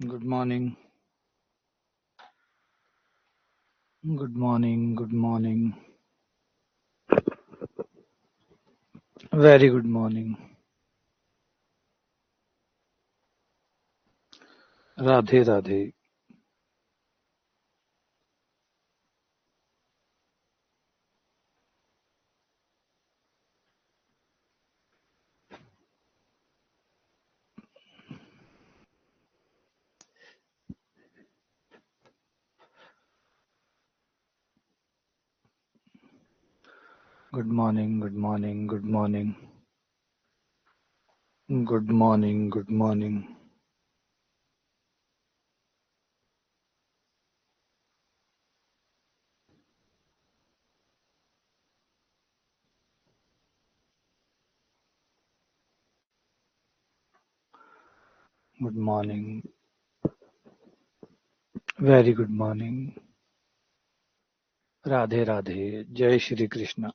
Good morning. Good morning. Good morning. Very good morning. Radhe Radhe. Good morning. Good morning. Good morning. Good morning. Good morning. Good morning. Very good morning. Radhe Radhe. जय श्री कृष्ण.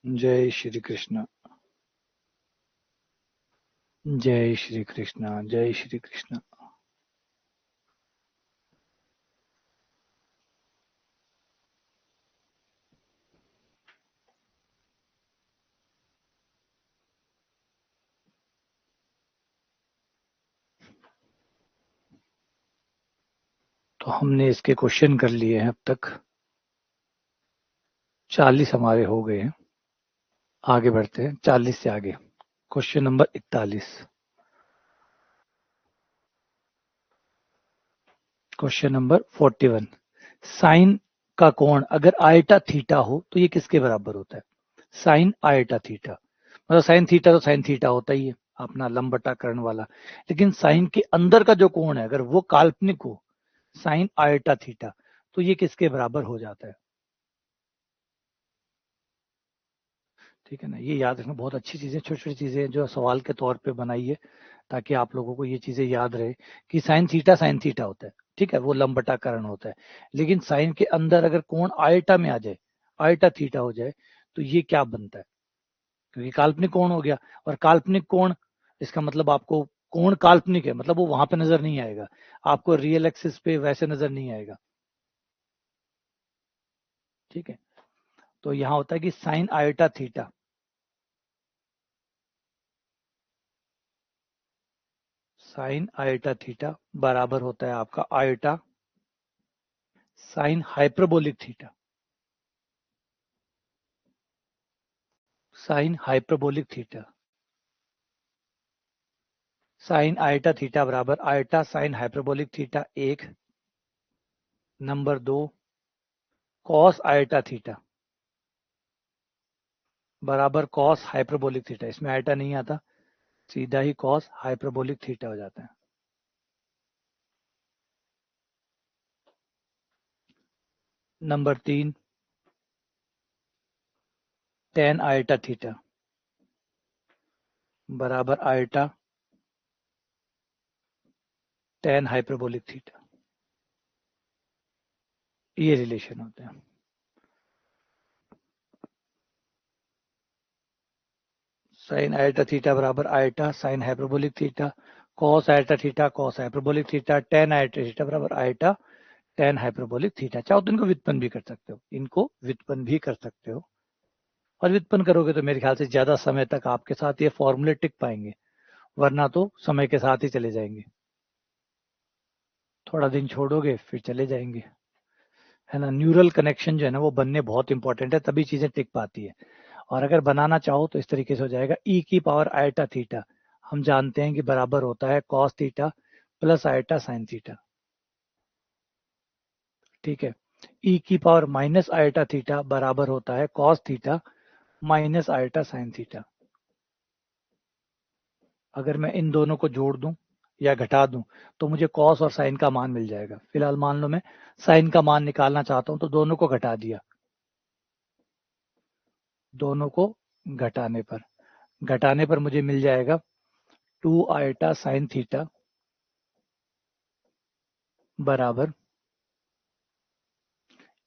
जय श्री कृष्ण. जय श्री कृष्ण. जय श्री कृष्ण. तो हमने इसके question कर लिए हैं अब तक. 40 हमारे हो गए हैं. आगे बढ़ते हैं 40 से आगे. Question number 41. Question number 41. Sine का कोण अगर आयटा थीटा हो तो ये किसके बराबर होता है? Sine iota theta. मतलब साइन थीटा तो साइन थीटा होता ही है, अपना लंबवटाकरण वाला. लेकिन साइन के अंदर का जो कोण है अगर वो काल्पनिक हो, साइन आयटा थीटा, तो ये किसके बराबर हो जाता है? ठीक है ना. ये याद रखना. बहुत अच्छी चीजें, छोटी छोटी चीजें जो सवाल के तौर पे बनाई है ताकि आप लोगों को ये चीजें याद रहे कि साइन थीटा होता है. ठीक है, वो लंबवटाकरण होता है. लेकिन साइन के अंदर अगर कोण आयटा में आ जाए, आयटा थीटा हो जाए, तो ये क्या बनता है? क्योंकि काल्पनिक कोण हो गया. और काल्पनिक कोण, इसका मतलब आपको कोण काल्पनिक है, मतलब वो वहां पे नजर नहीं आएगा आपको, रियल एक्सिस पे वैसे नजर नहीं आएगा. ठीक है. तो यहाँ होता है कि sine iota theta, sine iota theta बराबर होता है आपका iota sine hyperbolic theta. Sine hyperbolic theta. Sine iota theta बराबर iota sine hyperbolic theta 1. Number 2, cos iota theta बराबर कॉस हाइपरबोलिक थीटा. इसमें आयटा नहीं आता, सीधा ही कॉस हाइपरबोलिक थीटा हो जाता है. नंबर 3, टेन आयटा थीटा बराबर आयटा टेन हाइपरबोलिक थीटा. ये रिलेशन होते हैं. साइन आयटा थीटा बराबर iota sine hyperbolic theta, cos iota theta cos hyperbolic theta, ten eta theta बराबर आयटा टेन हाइपरबोलिक थीटा. चाहो तो इनको व्युत्पन्न भी कर सकते हो, इनको व्युत्पन्न भी कर सकते हो. और व्युत्पन्न करोगे तो मेरे ख्याल से ज्यादा समय तक आपके साथ ये फॉर्मूले टिक पाएंगे, वरना तो समय के साथ ही चले जाएंगे. थोड़ा दिन छोड़ोगे फिर चले जाएंगे, है ना. न्यूरल कनेक्शन जो है ना वो बनने बहुत इंपॉर्टेंट है, तभी चीजें टिक पाती है. और अगर बनाना चाहो तो इस तरीके से हो जाएगा, ई की पावर आयटा थीटा हम जानते हैं कि बराबर होता है cos theta plus eta sine theta. ठीक है. ई की पावर माइनस आयटा थीटा बराबर होता है cos theta minus eta sine theta. अगर मैं इन दोनों को जोड़ दूं या घटा दूं तो मुझे कॉस और साइन का मान मिल जाएगा. फिलहाल मान लो मैं साइन का मान निकालना चाहता हूं तो दोनों को घटा दिया. दोनों को घटाने पर मुझे मिल जाएगा 2 आयटा साइन थीटा बराबर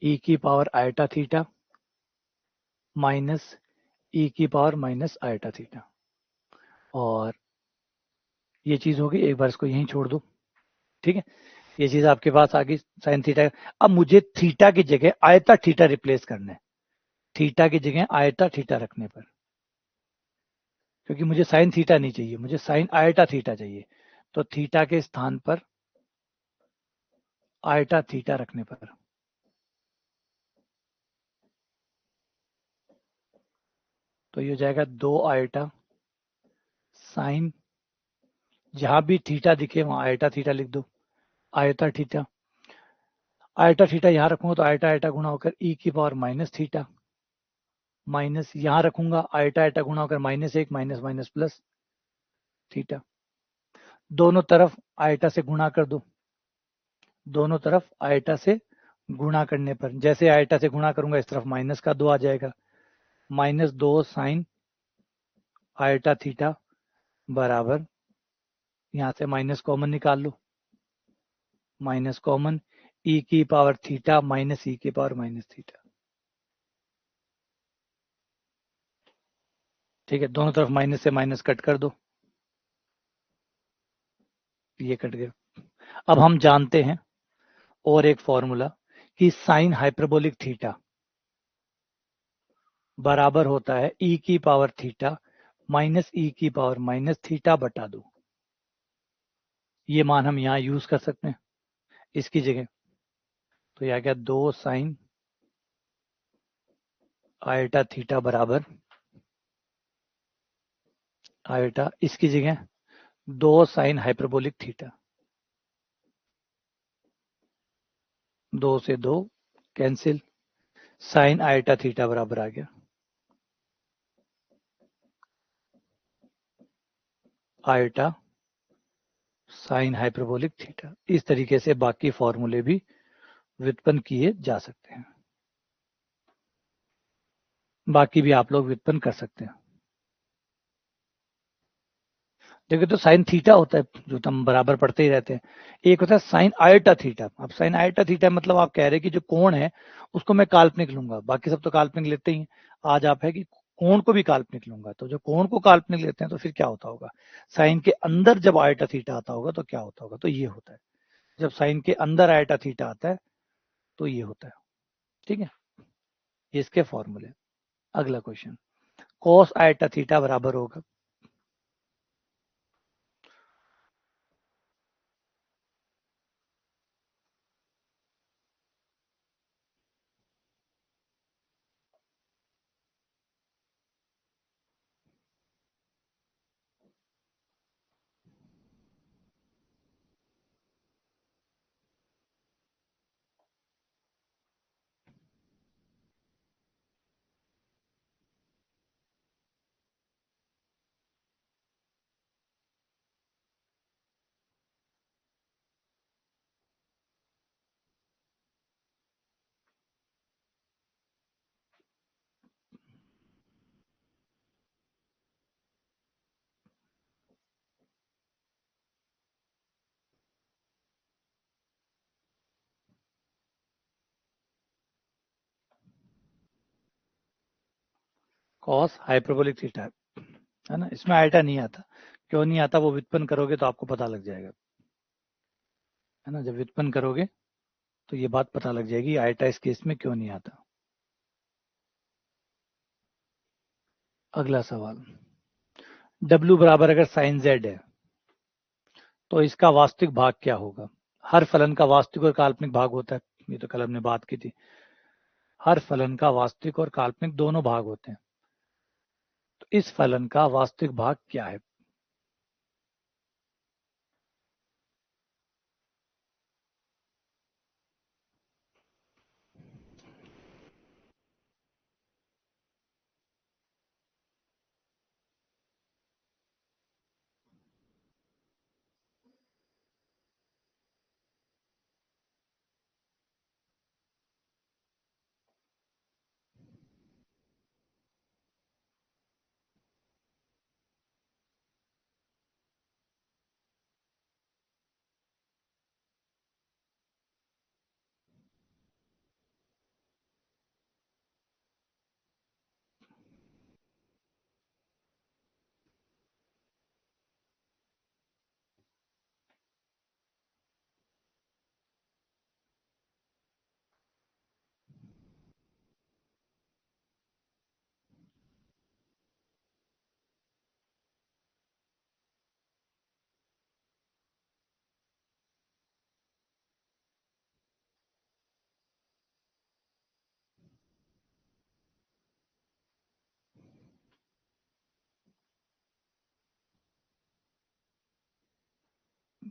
ई की पावर आयटा थीटा माइनस ई की पावर माइनस आयटा थीटा. और ये चीज होगी, एक बार इसको यहीं छोड़ दो. ठीक है, ये चीज आपके पास आ गई साइन थीटा। अब मुझे थीटा की जगह आयता थीटा रिप्लेस करना है, थीटा की जगह आयता थीटा रखने पर, क्योंकि मुझे साइन थीटा नहीं चाहिए, मुझे साइन आयटा थीटा चाहिए। तो थीटा के स्थान पर आयटा थीटा रखने पर, तो ये हो जाएगा 2 आयटा साइन, जहां भी थीटा दिखे वहां आयटा थीटा लिख दो, आयटा थीटा। आयटा थीटा यहां रखूंगा तो आयटा आयटा गुणा होकर ई की पावर माइनस थीटा, माइनस यहां रखूंगा आयटा आयटा गुणा होकर -1 माइनस माइनस प्लस थीटा। दोनों तरफ आयटा से गुणा कर दो, दोनों तरफ आयटा से गुणा करने पर, जैसे आयटा से गुणा करूंगा इस तरफ माइनस का 2 आ जाएगा, -2 साइन आयटा थीटा बराबर, यहां से माइनस कॉमन निकाल लो, माइनस कॉमन ई की पावर थीटा माइनस ई की पावर माइनस थीटा। ठीक है, दोनों तरफ माइनस से माइनस कट कर दो, ये कट गया। अब हम जानते हैं और एक फॉर्मूला कि साइन हाइपरबोलिक थीटा बराबर होता है ई की पावर थीटा माइनस ई की पावर माइनस थीटा बटा 2। ये मान हम यहां यूज कर सकते हैं इसकी जगह, तो यह क्या 2 साइन आयटा थीटा बराबर आयटा, इसकी जगह 2 साइन हाइपरबोलिक थीटा, 2 से 2 कैंसिल, साइन आयटा थीटा बराबर आ गया आयटा साइन हाइपरबोलिक थीटा। इस तरीके से बाकी फॉर्मूले भी व्युत्पन्न किए जा सकते हैं, बाकी भी आप लोग व्युत्पन्न कर सकते हैं। देखिए तो साइन थीटा होता है जो तो हम बराबर पढ़ते ही रहते हैं, एक होता है साइन आयटा थीटा। अब साइन आयटा थीटा मतलब आप कह रहे हैं कि जो कोण है उसको मैं काल्पनिक लूंगा, बाकी सब तो काल्पनिक लेते ही हैं। आज आप है कि कोण को भी काल्पनिक लूंगा, तो जो कोण को काल्पनिक लेते हैं तो फिर क्या होता होगा, साइन के अंदर जब आयटा थीटा आता होगा तो क्या होता होगा, तो ये होता है, जब साइन के अंदर आयटा थीटा आता है तो ये होता है। ठीक है, इसके फॉर्मूले। अगला क्वेश्चन, कॉस आयटा थीटा बराबर होगा, कॉस हाइपरबोलिक थीटा है ना, इसमें आयटा नहीं आता, क्यों नहीं आता वो व्युत्पन्न करोगे तो आपको पता लग जाएगा, है ना, जब व्युत्पन्न करोगे तो ये बात पता लग जाएगी आयटा इस केस में क्यों नहीं आता। अगला सवाल, W बराबर अगर साइन Z है तो इसका वास्तविक भाग क्या होगा। हर फलन का वास्तविक और काल्पनिक भाग होता है, ये तो कल हमने बात की थी, हर फलन का वास्तविक और काल्पनिक दोनों भाग होते हैं, तो इस फलन का वास्तविक भाग क्या है।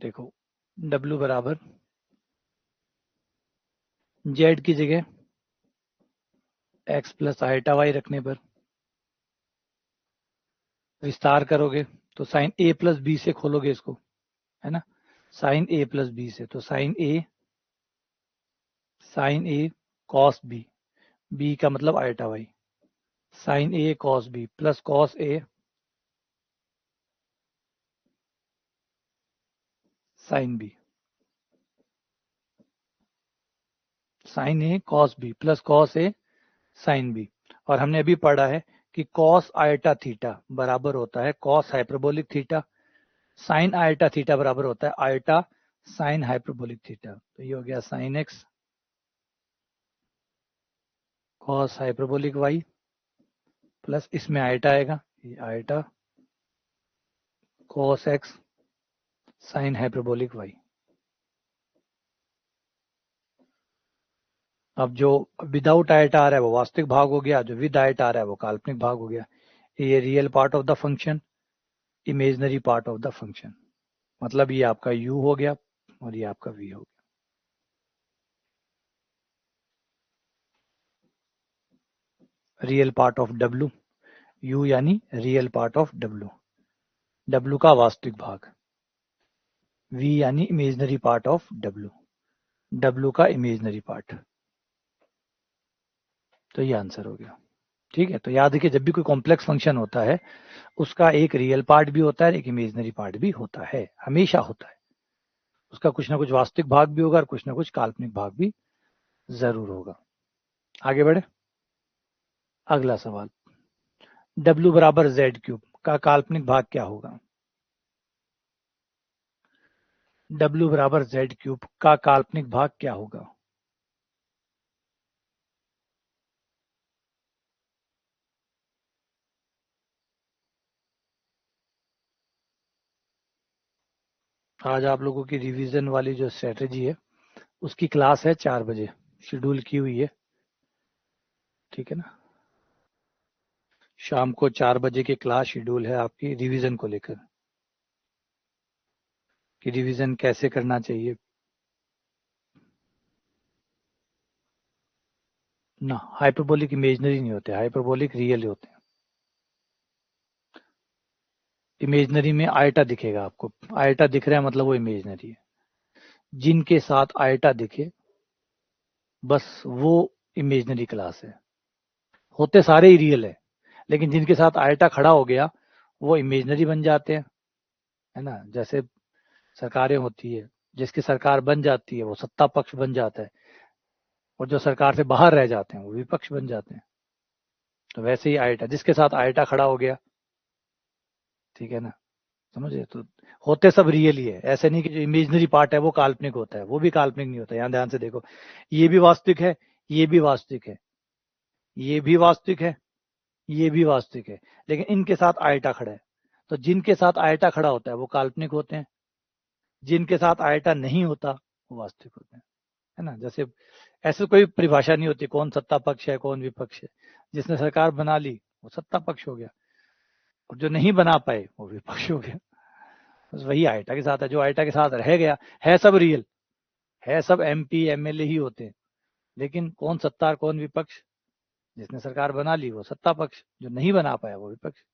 देखो W बराबर Z की जगह x प्लस आइटा वाई रखने पर विस्तार करोगे तो साइन A प्लस बी से खोलोगे इसको, है ना, साइन A प्लस बी से, तो sine A cos B, B का मतलब iota y, sine A cos B plus cos A sine B, sine A cos B plus cos A sine B. और हमने अभी पढ़ा है कि कॉस आइटा थीटा बराबर होता है cos hyperbolic theta, sine iota theta बराबर होता है आइटा साइन हाइपरबोलिक थीटा। तो ये हो गया sine x cos hyperbolic y plus इसमें आइटा आएगा, ये iota cos x sine hyperbolic y. अब जो विदाउट आइटा आ रहा है वो वास्तविक भाग हो गया, जो विद आइटा आ रहा है वो काल्पनिक भाग हो गया। ये real part of the function, imaginary part of the function, मतलब ये आपका u हो गया और ये आपका v हो गया। Real part of w, u यानी real part of w, w का वास्तविक भाग, v यानी imaginary part of w, w का इमेजनरी पार्ट। तो ये आंसर हो गया। ठीक है, तो याद रखिए जब भी कोई कॉम्प्लेक्स फंक्शन होता है उसका एक रियल पार्ट भी होता है, एक इमेजनरी पार्ट भी होता है, हमेशा होता है। उसका कुछ ना कुछ वास्तविक भाग भी होगा और कुछ ना कुछ काल्पनिक भाग भी जरूर होगा। आगे बढ़े, अगला सवाल, w बराबर जेड क्यूब का काल्पनिक भाग क्या होगा? w बराबर जेड क्यूब का काल्पनिक भाग क्या होगा? आज आप लोगों की रिवीजन वाली जो स्ट्रेटेजी है उसकी क्लास है 4 बजे, शेड्यूल की हुई है, ठीक है ना। शाम को 4 बजे की क्लास शेड्यूल है आपकी रिवीजन को लेकर, कि रिवीजन कैसे करना चाहिए ना। हाइपरबोलिक इमेजनरी नहीं होते, हाइपरबोलिक रियल होते हैं। इमेजनरी में आयटा दिखेगा आपको, आयटा दिख रहा है मतलब वो इमेजनरी है। जिनके साथ आयटा दिखे बस वो इमेजनरी क्लास है, होते सारे ही रियल है, लेकिन जिनके साथ आयटा खड़ा हो गया वो इमेजनरी बन जाते हैं, है ना। जैसे सरकारें होती है, जिसकी सरकार बन जाती है वो सत्ता पक्ष बन जाता है, और जो सरकार से बाहर रह जाते हैं वो विपक्ष बन जाते हैं। तो वैसे ही आयटा, जिसके साथ आयटा खड़ा हो गया, ठीक है ना, समझे। तो होते सब रियल ही है, ऐसे नहीं कि जो इमेजनरी पार्ट है वो काल्पनिक होता है, वो भी काल्पनिक नहीं होता। यहाँ ध्यान से देखो, ये भी वास्तविक है, ये भी वास्तविक है, ये भी वास्तविक है, ये भी वास्तविक है, लेकिन इनके साथ आयटा खड़ा है। तो जिनके साथ आयटा खड़ा होता है वो काल्पनिक होते हैं, जिनके साथ आयटा नहीं होता वो वास्तविक होते हैं, है ना। जैसे ऐसे कोई परिभाषा नहीं होती कौन सत्ता पक्ष है कौन विपक्ष है। जिसने सरकार बना ली वो सत्ता पक्ष हो गया, और जो नहीं बना पाए वो विपक्ष हो गया। बस वही आयटा के साथ है, जो आयटा के साथ रह गया है सब रियल है, सब MP MLA ही होते हैं, लेकिन कौन सत्ता और कौन विपक्ष, जिसने सरकार बना ली वो सत्ता पक्ष, जो नहीं बना पाया वो विपक्ष।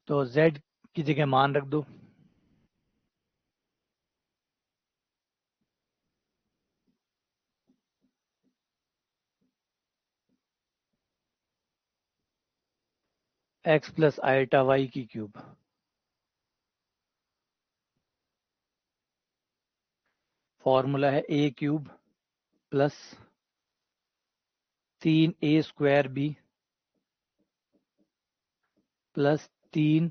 तो z की जगह मान रख दो, x प्लस आयटा वाई की क्यूब, फॉर्मूला है a cube plus 3a² b plus 3ab²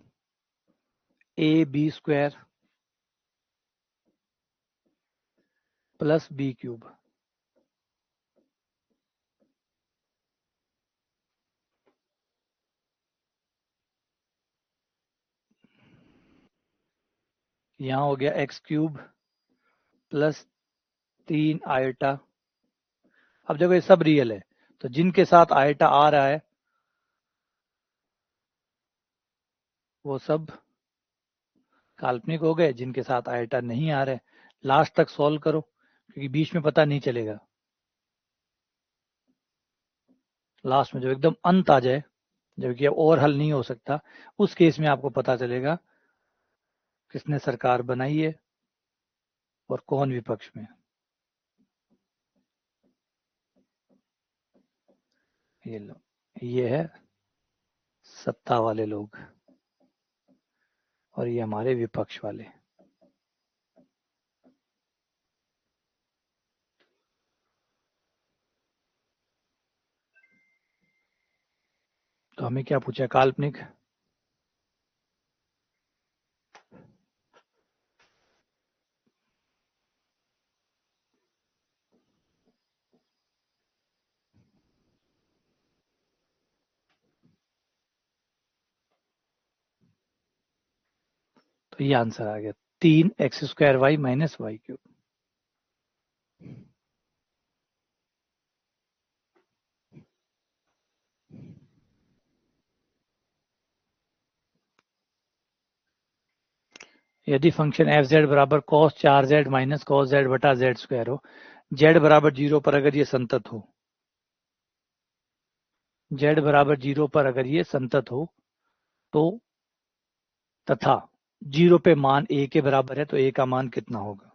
plus b cube. यहाँ हो गया एक्स क्यूब प्लस 3 आयटा। अब देखो ये सब रियल है, तो जिनके साथ आयटा आ रहा है वो सब काल्पनिक हो गए, जिनके साथ आयटा नहीं आ रहे लास्ट तक सॉल्व करो, क्योंकि बीच में पता नहीं चलेगा। लास्ट में जो एकदम अंत आ जाए, जबकि अब और हल नहीं हो सकता, उस केस में आपको पता चलेगा किसने सरकार बनाई है और कौन विपक्ष में। ये लो, ये है सत्ता वाले लोग और ये हमारे विपक्ष वाले। तो हमें क्या पूछा, काल्पनिक। तो ये आंसर आ गया 3x² माइनस वाई क्यूब। यदि फंक्शन एफ जेड बराबर cos 4z minus cos Z बटा जेड स्क्वायर हो, जेड बराबर 0 पर अगर ये संतत हो, जेड बराबर 0 पर अगर ये संतत हो तो, तथा 0 पे मान a के बराबर है, तो a का मान कितना होगा।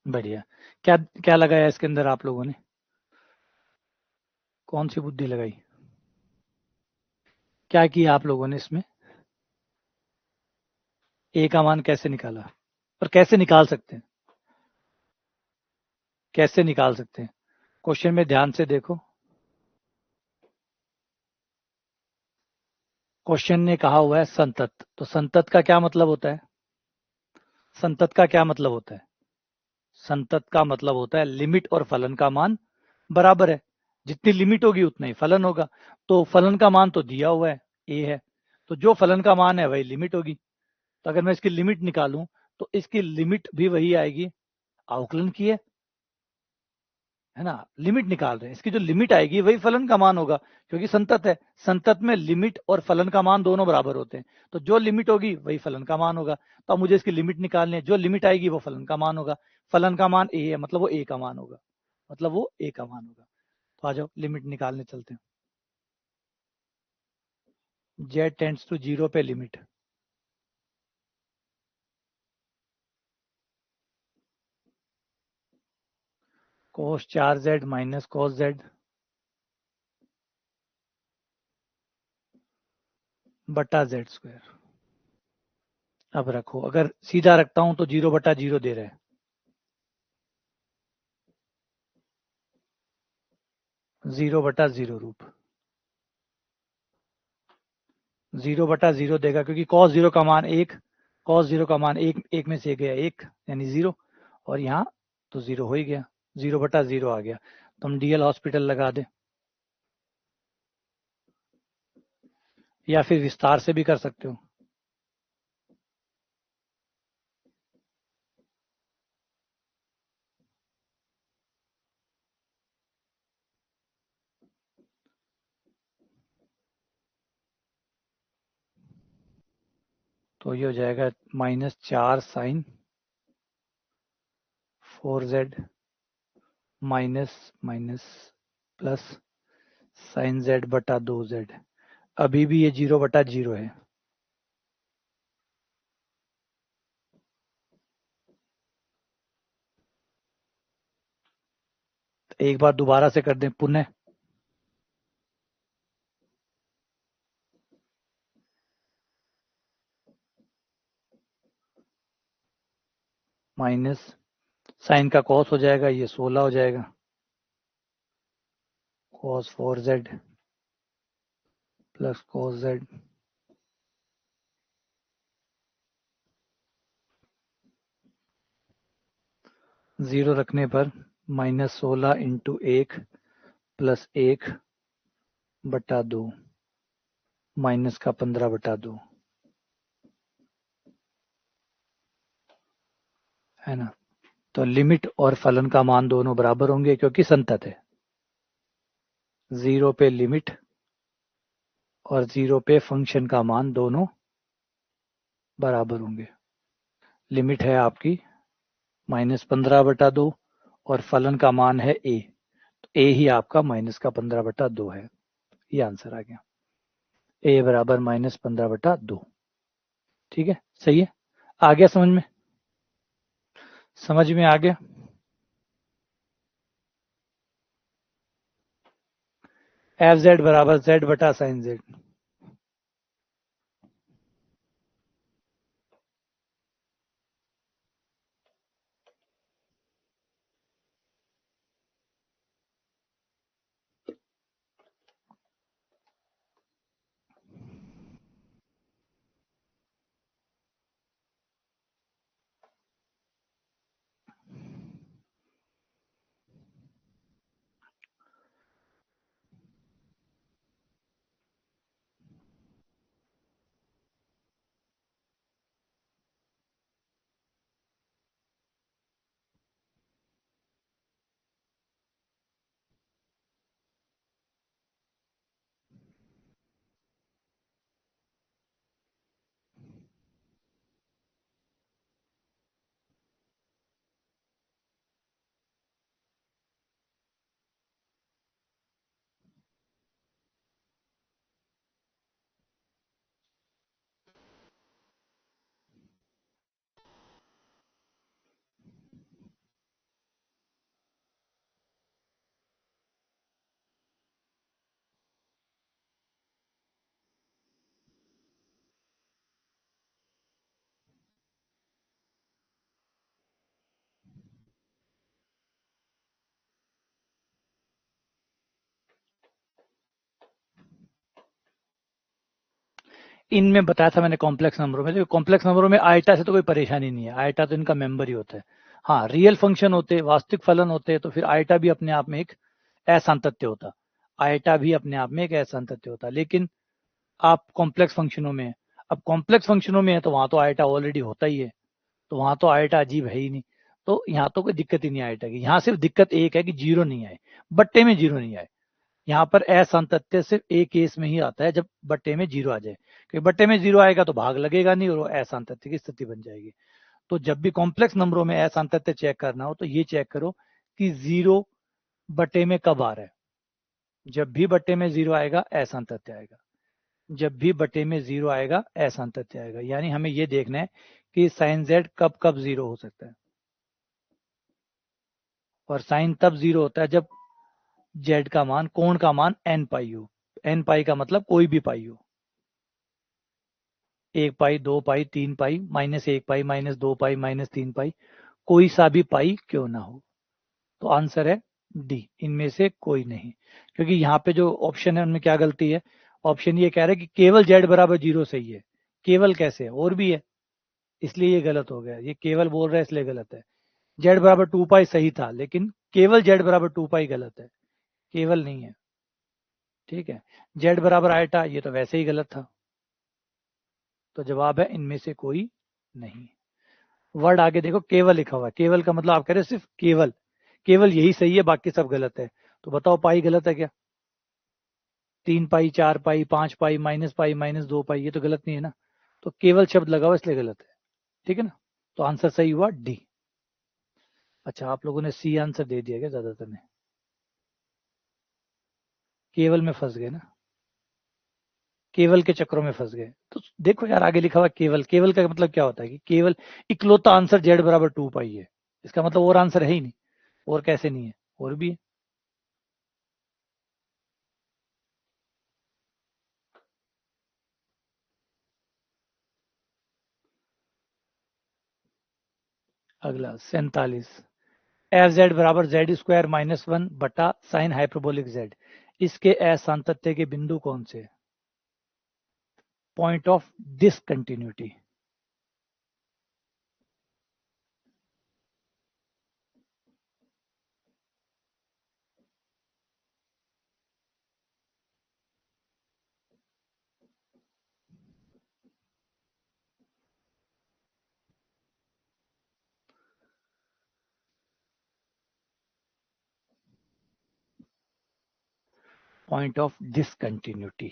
बढ़िया। क्या क्या लगाया इसके अंदर आप लोगों ने, कौन सी बुद्धि लगाई, क्या किया आप लोगों ने इसमें। a का मान कैसे निकाला, और कैसे निकाल सकते हैं, कैसे निकाल सकते हैं, क्वेश्चन में ध्यान से देखो। क्वेश्चन ने कहा हुआ है संतत, तो संतत का क्या मतलब होता है, संतत का क्या मतलब होता है, संतत का मतलब होता है लिमिट और फलन का मान बराबर है, जितनी लिमिट होगी उतना ही फलन होगा। तो फलन का मान तो दिया हुआ है a है, तो जो फलन का मान है वही लिमिट होगी। तो अगर मैं इसकी लिमिट निकालूं तो इसकी लिमिट भी वही आएगी, अवकलन की है ना, लिमिट निकाल रहे हैं, इसकी जो लिमिट आएगी वही फलन का मान होगा, क्योंकि संतत है, संतत में लिमिट और फलन का मान दोनों बराबर होते हैं, तो जो लिमिट होगी वही फलन का मान होगा। तो अब मुझे इसकी लिमिट निकालनी है, जो लिमिट आएगी वो फलन का मान होगा, फलन का मान a है, मतलब वो a का मान होगा, मतलब वो a का मान होगा। तो आ जाओ लिमिट निकालने चलते हैं। z टेंड्स टू 0 पे limit, cos 4z minus cos z बटा z स्क्वायर। अब रखो, अगर सीधा रखता हूं तो 0/0 दे रहे हैं, 0/0 रूप 0/0 देगा, क्योंकि cos 0 का मान 1, cos 0 का मान 1 में से गया 1 यानी 0, और यहाँ तो 0 हो ही गया, 0/0 आ गया। तो हम डीएल हॉस्पिटल लगा दें, या फिर विस्तार से भी कर सकते हो। तो ये हो जाएगा -4 sin 4z minus minus plus sin z बटा 2z। अभी भी ये 0/0 है। एक बार दोबारा से कर दें पुनः, माइनस साइन का कॉस हो जाएगा, ये 16 हो जाएगा, cos 4z plus cos z 0 रखने पर -16 इंटू 1 प्लस 1 बटा 2 माइनस का 15/2 है ना। तो लिमिट और फलन का मान दोनों बराबर होंगे, क्योंकि संतत है। 0 पे लिमिट और 0 पे फंक्शन का मान दोनों बराबर होंगे। लिमिट है आपकी -15/2 और फलन का मान है a, तो a ही आपका -15/2 है। ये आंसर आ गया, a बराबर -15/2। ठीक है, सही है, आ गया समझ में, समझ में आ गया। एफ जेड बराबर z बटा साइन z। इनमें बताया था मैंने कॉम्प्लेक्स नंबरों में, तो कॉम्प्लेक्स नंबरों में आयटा से तो कोई परेशानी नहीं है, आयटा तो इनका मेंबर ही होता है। हाँ, रियल फंक्शन होते, वास्तविक फलन होते, तो फिर आयटा भी अपने आप में एक असांतत्य होता, आयटा भी अपने आप में एक असांतत्य होता। लेकिन आप कॉम्प्लेक्स फंक्शनों में, अब कॉम्प्लेक्स फंक्शनों में है तो वहां तो आयटा ऑलरेडी होता ही है, तो वहां तो आयटा अजीब है ही नहीं, तो यहाँ तो कोई दिक्कत ही नहीं आयटा की। यहाँ सिर्फ दिक्कत एक है कि जीरो नहीं आए, बट्टे में जीरो नहीं आए। यहाँ पर असांतत्य सिर्फ एक केस में ही आता है, जब बट्टे में जीरो आ जाए, क्योंकि बट्टे में जीरो आएगा तो भाग लगेगा नहीं और वो असांतत्य की स्थिति बन जाएगी। तो जब भी कॉम्प्लेक्स नंबरों में असांतत्य चेक करना हो तो ये चेक करो कि जीरो बट्टे में कब आ रहा है। जब भी बट्टे में जीरो आएगा असांतत्य आएगा, जब भी बटे में जीरो आएगा असांतत्य आएगा। यानी हमें ये देखना है कि साइन जेड कब कब जीरो हो सकता है। और साइन तब 0 होता है जब जेड का मान, कोण का मान n पाई हो। n पाई का मतलब कोई भी पाई हो, 1 पाई, 2 पाई, 3 पाई, -1 पाई, -2 पाई, -3 पाई, कोई सा भी पाई क्यों ना हो। तो आंसर है डी, इनमें से कोई नहीं। क्योंकि यहाँ पे जो ऑप्शन है उनमें क्या गलती है, ऑप्शन ये कह रहा है कि केवल z बराबर 0 सही है। केवल कैसे है, और भी है, इसलिए ये गलत हो गया। ये केवल बोल रहा है इसलिए गलत है। z बराबर 2 पाई सही था, लेकिन केवल z बराबर 2 पाई गलत है, केवल नहीं है। ठीक है, z बराबर आयटा, ये तो वैसे ही गलत था। तो जवाब है इनमें से कोई नहीं। वर्ड आगे देखो, केवल लिखा हुआ है। केवल का मतलब आप कह रहे हो सिर्फ केवल, केवल यही सही है, बाकी सब गलत है। तो बताओ पाई गलत है क्या? 3 पाई, 4 पाई, 5 पाई, -पाई, -2 पाई, ये तो गलत नहीं है ना। तो केवल शब्द लगा हुआ इसलिए गलत है। ठीक है ना, तो आंसर सही हुआ डी। अच्छा, आप लोगों ने सी आंसर दे दिया क्या ज्यादातर ने? केवल में फंस गए ना, केवल के चक्रों में फंस गए। तो देखो यार, आगे लिखा हुआ केवल, केवल का मतलब क्या होता है कि केवल इकलौता आंसर z बराबर 2 पाई है। इसका मतलब और आंसर है ही नहीं। और कैसे नहीं है, और भी है। अगला 47, एफ जेड बराबर जेड स्क्वायर -1 बटा साइन हाइपरबोलिक जेड, इसके असांतत्य के बिंदु कौन से? Point of discontinuity. Point of discontinuity.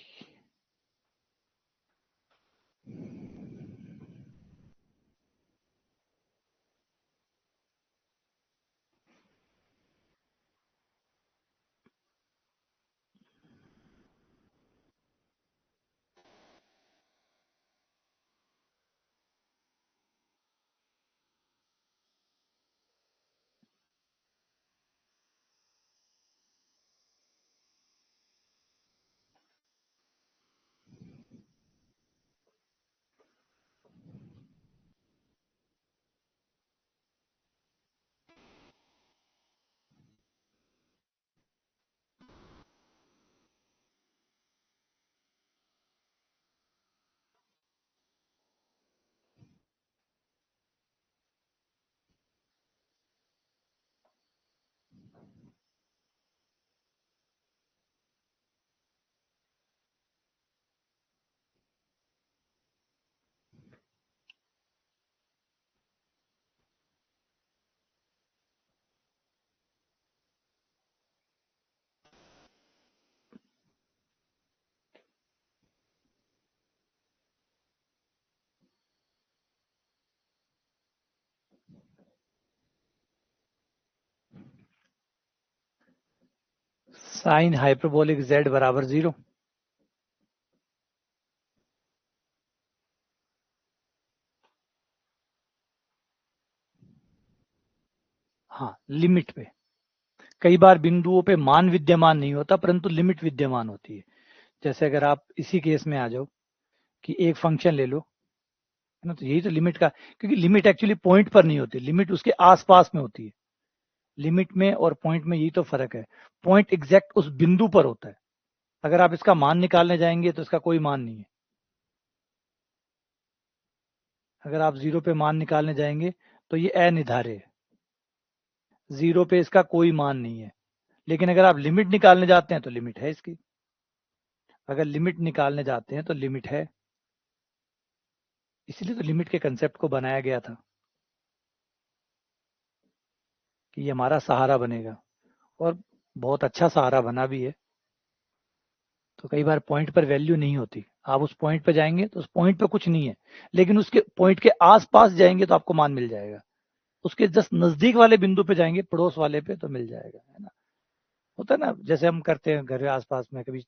Sine hyperbolic Z बराबर 0। हाँ, लिमिट पे। कई बार बिंदुओं पे मान विद्यमान नहीं होता, परंतु लिमिट विद्यमान होती है। जैसे अगर आप इसी केस में आ जाओ कि एक फंक्शन ले लो, है ना, तो यही तो लिमिट का, क्योंकि लिमिट एक्चुअली पॉइंट पर नहीं होती, लिमिट उसके आसपास में होती है। लिमिट में और पॉइंट में यही तो फर्क है। पॉइंट एग्जैक्ट उस बिंदु पर होता है। अगर आप इसका मान निकालने जाएंगे तो इसका कोई मान नहीं है। अगर आप 0 पे मान निकालने जाएंगे तो ये अनिर्धारित है, 0 पे इसका कोई मान नहीं है। लेकिन अगर आप लिमिट निकालने जाते हैं तो लिमिट है इसकी। अगर लिमिट निकालने जाते हैं तो लिमिट है, इसलिए तो लिमिट के कंसेप्ट को बनाया गया था कि ये हमारा सहारा बनेगा, और बहुत अच्छा सहारा बना भी है। तो कई बार पॉइंट पर वैल्यू नहीं होती, आप उस पॉइंट पर जाएंगे तो उस पॉइंट पर कुछ नहीं है, लेकिन उसके पॉइंट के आसपास जाएंगे तो आपको मान मिल जाएगा। उसके जस्ट नजदीक वाले बिंदु पे जाएंगे, पड़ोस वाले पे, तो मिल जाएगा, है ना। होता है ना, जैसे हम करते हैं घर के आसपास में, कभी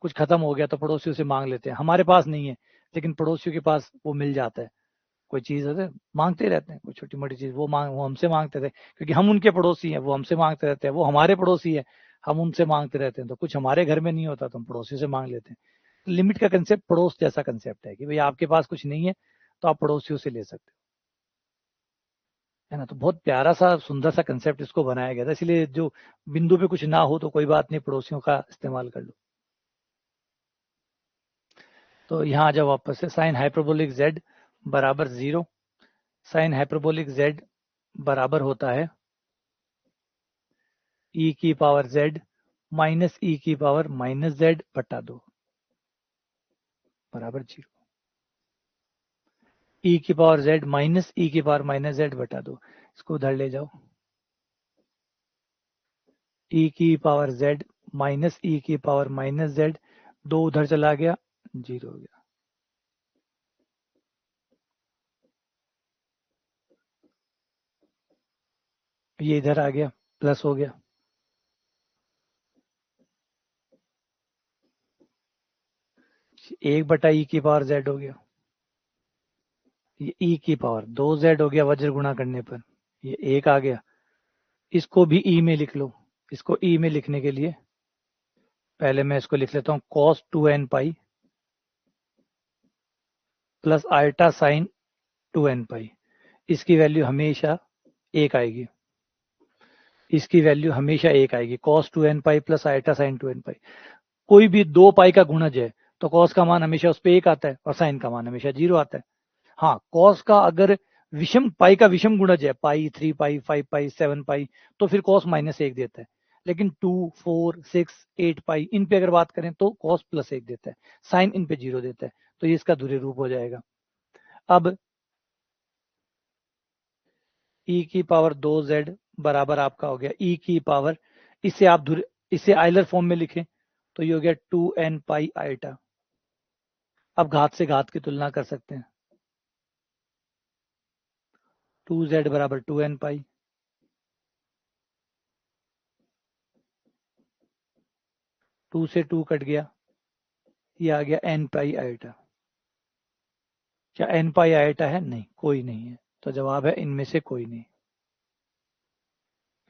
कुछ खत्म हो गया तो पड़ोसियों से मांग लेते हैं, हमारे पास नहीं है लेकिन पड़ोसियों के पास वो मिल जाता है। कोई चीज है मांगते रहते हैं, कोई छोटी मोटी चीज वो हमसे मांगते थे, क्योंकि हम उनके पड़ोसी हैं, वो हमसे मांगते रहते हैं, वो हमारे पड़ोसी है, हम उनसे मांगते रहते हैं। तो कुछ हमारे घर में नहीं होता तो हम पड़ोसी से मांग लेते हैं। लिमिट का कंसेप्ट पड़ोस जैसा कंसेप्ट है कि भाई आपके पास कुछ नहीं है तो आप पड़ोसियों से ले सकते हो, है ना। तो बहुत प्यारा सा सुंदर सा कंसेप्ट इसको बनाया गया था, इसलिए जो बिंदु पे कुछ ना हो तो कोई बात नहीं, पड़ोसियों का इस्तेमाल कर लो। तो यहाँ आ जाओ वापस से, साइन हाइपरबोलिक z बराबर 0, साइन हाइपरबोलिक z बराबर होता है e की पावर z माइनस e की पावर माइनस z बटा 2 बराबर 0। e की पावर z माइनस e की पावर माइनस z बटा 2, इसको उधर ले जाओ। e की पावर z माइनस e की पावर माइनस z, 2 उधर चला गया, 0 हो गया। ये इधर आ गया, प्लस हो गया। एक बटा ई की पावर z हो गया, ये ई की पावर 2z हो गया वज्र गुणा करने पर, ये एक आ गया। इसको भी ई में लिख लो। इसको ई में लिखने के लिए पहले मैं इसको लिख लेता हूँ cos 2n pi plus iota sine 2n pi. इसकी वैल्यू हमेशा एक आएगी, इसकी वैल्यू हमेशा एक आएगी, cos 2n pi plus iota sine 2n pi. कोई भी 2 पाई का गुणज है तो cos का मान हमेशा उस पर एक आता है और साइन का मान हमेशा 0 आता है। हाँ, cos का अगर विषम पाई का विषम गुणज है, पाई 3 पाई 5 पाई 7 पाई, तो फिर cos माइनस 1 देता है। लेकिन 2 4 6 8 पाई इन पे अगर बात करें तो cos प्लस 1 देता है, साइन इन पे 0 देता है। तो ये इसका दूरी रूप हो जाएगा। अब e की पावर 2z बराबर आपका हो गया e की पावर, इसे आप इसे आइलर फॉर्म में लिखें तो ये हो गया 2n पाई आइटा। अब घात से घात की तुलना कर सकते हैं, 2z बराबर 2n पाई, 2 से 2 कट गया, ये आ गया n पाई आइटा। क्या n पाई आइटा है? नहीं, कोई नहीं है। तो जवाब है इनमें से कोई नहीं,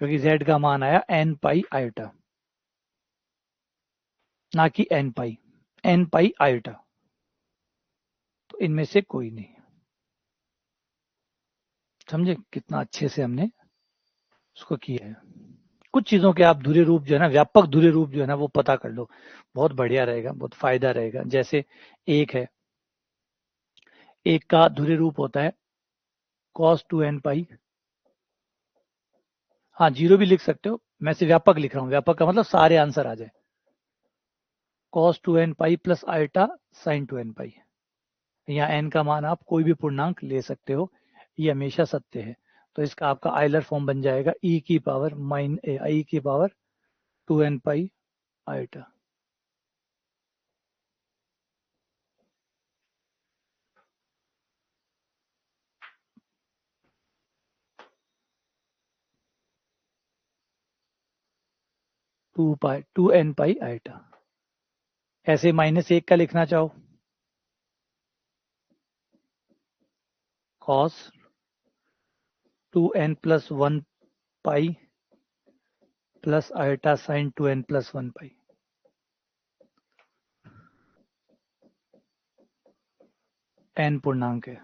क्योंकि z का मान आया n पाई आइटा, ना कि n पाई आइटा। तो इनमें से कोई नहीं। समझे कितना अच्छे से हमने उसको किया है। कुछ चीजों के आप धुरे रूप जो है ना, व्यापक धुरे रूप जो है ना वो पता कर लो, बहुत बढ़िया रहेगा, बहुत फायदा रहेगा। जैसे एक है, एक का धुरे रूप होता है cos 2n पाई। हाँ, 0 भी लिख सकते हो, मैं से व्यापक लिख रहा हूँ, व्यापक का मतलब सारे आंसर आ जाए। cos 2n pi plus iota sine 2n pi. यहाँ n का मान आप कोई भी पूर्णांक ले सकते हो, ये हमेशा सत्य है। तो इसका आपका आइलर फॉर्म बन जाएगा e की पावर e की power 2n pi iota. Two n pi iota. ऐसे माइनस 1 का लिखना चाहो, cos 2n plus 1 pi plus iota sine 2n plus 1 pi. n पूर्णांक है।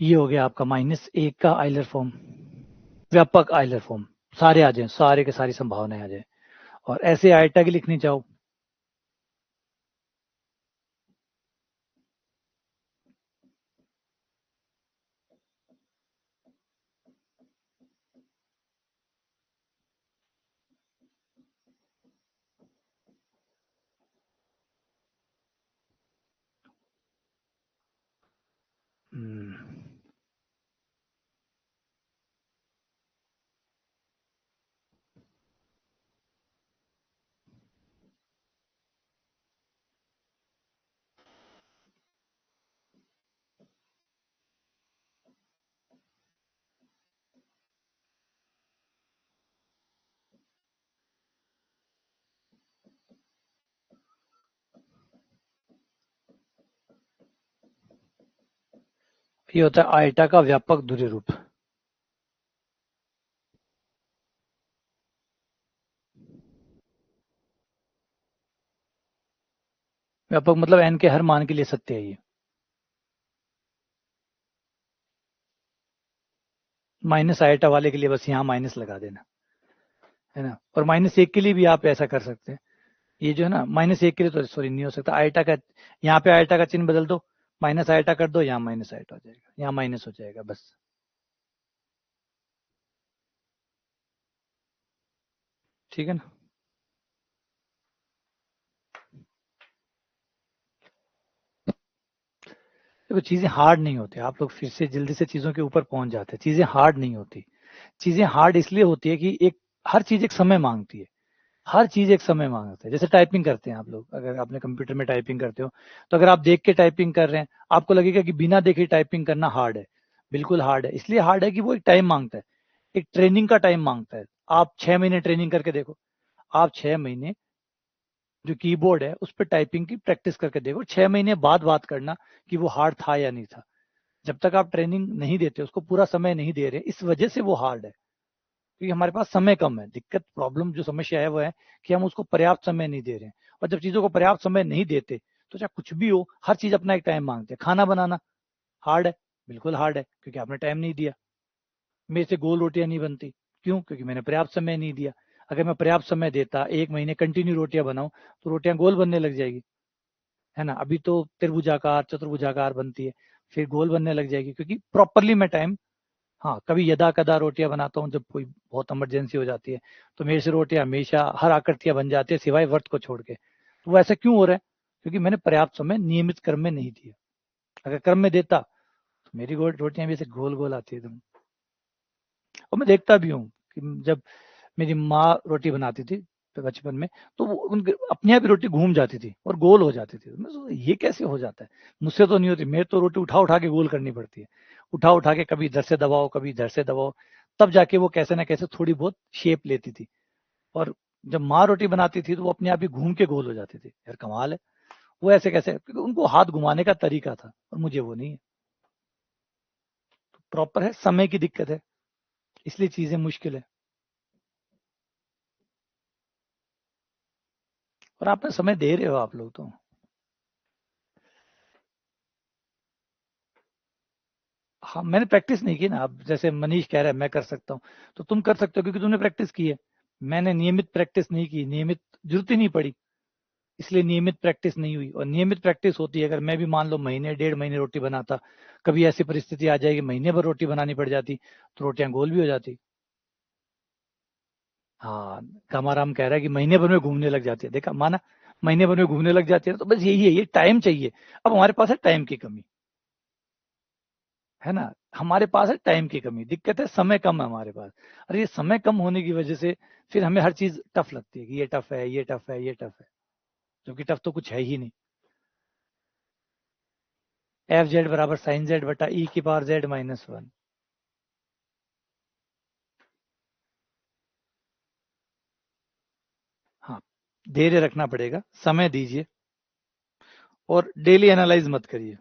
ये हो गया आपका -1 का आइलर फॉर्म, व्यापक आइलर फॉर्म। सारे आ जाए, सारे के सारी संभावनाएं आ जाए। और ऐसे आइटा की लिखनी चाहो, ये होता है आयटा का व्यापक ध्रुवीय रूप। व्यापक मतलब एन के हर मान के लिए सत्य है ये। माइनस आयटा वाले के लिए बस यहाँ माइनस लगा देना, है ना। और -1 के लिए भी आप ऐसा कर सकते हैं। ये जो है ना -1 के लिए तो सॉरी नहीं हो सकता, आयटा का यहाँ पे आयटा का चिन्ह बदल दो, माइनस आयटा कर दो, यहाँ माइनस आयटा हो जाएगा, यहाँ माइनस हो जाएगा बस। ठीक है ना। देखो चीजें हार्ड नहीं होती, आप लोग फिर से जल्दी से चीजों के ऊपर पहुंच जाते हैं। चीजें हार्ड नहीं होती, चीजें हार्ड इसलिए होती है कि एक हर चीज एक समय मांगती है। हर चीज एक समय मांगता है। जैसे टाइपिंग करते हैं आप लोग, अगर आपने कंप्यूटर में टाइपिंग करते हो तो अगर आप देख के टाइपिंग कर रहे हैं, आपको लगेगा कि बिना देखे टाइपिंग करना हार्ड है। बिल्कुल हार्ड है, इसलिए हार्ड है कि वो एक टाइम मांगता है, एक ट्रेनिंग का टाइम मांगता है। आप 6 महीने ट्रेनिंग करके देखो, आप 6 महीने जो कीबोर्ड है उस पर टाइपिंग की प्रैक्टिस करके देखो, 6 महीने बाद बात करना कि वो हार्ड था या नहीं था। जब तक आप ट्रेनिंग नहीं देते, उसको पूरा समय नहीं दे रहे, इस वजह से वो हार्ड है, क्योंकि हमारे पास समय कम है। दिक्कत, प्रॉब्लम जो समस्या है वो है कि हम उसको पर्याप्त समय नहीं दे रहे हैं। और जब चीजों को पर्याप्त समय नहीं देते तो चाहे कुछ भी हो, हर चीज अपना एक टाइम मांगते हैं। खाना बनाना हार्ड है, बिल्कुल हार्ड है, क्योंकि आपने टाइम नहीं दिया। मेरे से गोल रोटियां नहीं बनती, क्यों? क्योंकि मैंने पर्याप्त समय नहीं दिया। अगर मैं पर्याप्त समय देता, 1 महीने कंटिन्यू रोटियां बनाऊं, तो रोटियां गोल बनने लग जाएगी, है ना। अभी तो त्रिभुजाकार चतुर्भुजाकार बनती है, फिर गोल बनने लग जाएगी, क्योंकि प्रॉपरली मैं टाइम। हाँ, कभी यदा कदा रोटियां बनाता हूँ, जब कोई बहुत इमरजेंसी हो जाती है, तो मेरे से रोटियां हमेशा हर आकृतियां बन जाती है, सिवाय व्रत को छोड़ के। तो वो ऐसा क्यों हो रहा है? क्योंकि मैंने पर्याप्त समय नियमित क्रम में नहीं दिया। अगर क्रम में देता तो मेरी रोटियां भी ऐसे गोल गोल आती है एकदम। और मैं देखता भी हूँ कि जब मेरी माँ रोटी बनाती थी बचपन में, तो वो उनके अपने आप ही रोटी घूम जाती थी और गोल हो जाती थी। मैं सोचता, ये कैसे हो जाता है? मुझसे तो नहीं होती, मेरे तो रोटी उठा उठा के गोल करनी पड़ती है। उठा उठा के कभी इधर से दबाओ, कभी इधर से दबाओ, तब जाके वो कैसे ना कैसे थोड़ी बहुत शेप लेती थी। और जब माँ रोटी बनाती थी तो वो अपने आप ही घूम के गोल हो जाती थी। यार कमाल है, वो ऐसे कैसे? क्योंकि उनको हाथ घुमाने का तरीका था और मुझे वो नहीं है। प्रॉपर है, समय की दिक्कत है, इसलिए चीजें मुश्किल है। और आप समय दे रहे हो आप लोग तो। हाँ, मैंने प्रैक्टिस नहीं की ना। अब जैसे मनीष कह रहा है मैं कर सकता हूँ, तो तुम कर सकते हो क्योंकि तुमने प्रैक्टिस की है। मैंने नियमित प्रैक्टिस नहीं की, नियमित जरूरत ही नहीं पड़ी, इसलिए नियमित प्रैक्टिस नहीं हुई। और नियमित प्रैक्टिस होती है, अगर मैं भी मान लो महीने 1.5 महीने रोटी बनाता, कभी ऐसी परिस्थिति आ जाएगी महीने भर रोटी बनानी पड़ जाती, तो रोटियां गोल भी हो जाती। हाँ, कामाराम कह रहा है कि महीने भर में घूमने लग जाती है, देखा, माना। महीने भर में घूमने लग जाती है, तो बस यही है, ये टाइम चाहिए। अब हमारे पास है टाइम की कमी, है ना। हमारे पास है टाइम की कमी, दिक्कत है समय कम है हमारे पास। और ये समय कम होने की वजह से फिर हमें हर चीज टफ लगती है कि ये टफ है, ये टफ है, ये टफ है, जबकि टफ तो कुछ है ही नहीं। एफ जेड बराबर साइन जेड बटा ई की पावर z-1। हाँ, धैर्य रखना पड़ेगा, समय दीजिए, और डेली एनालाइज मत करिए।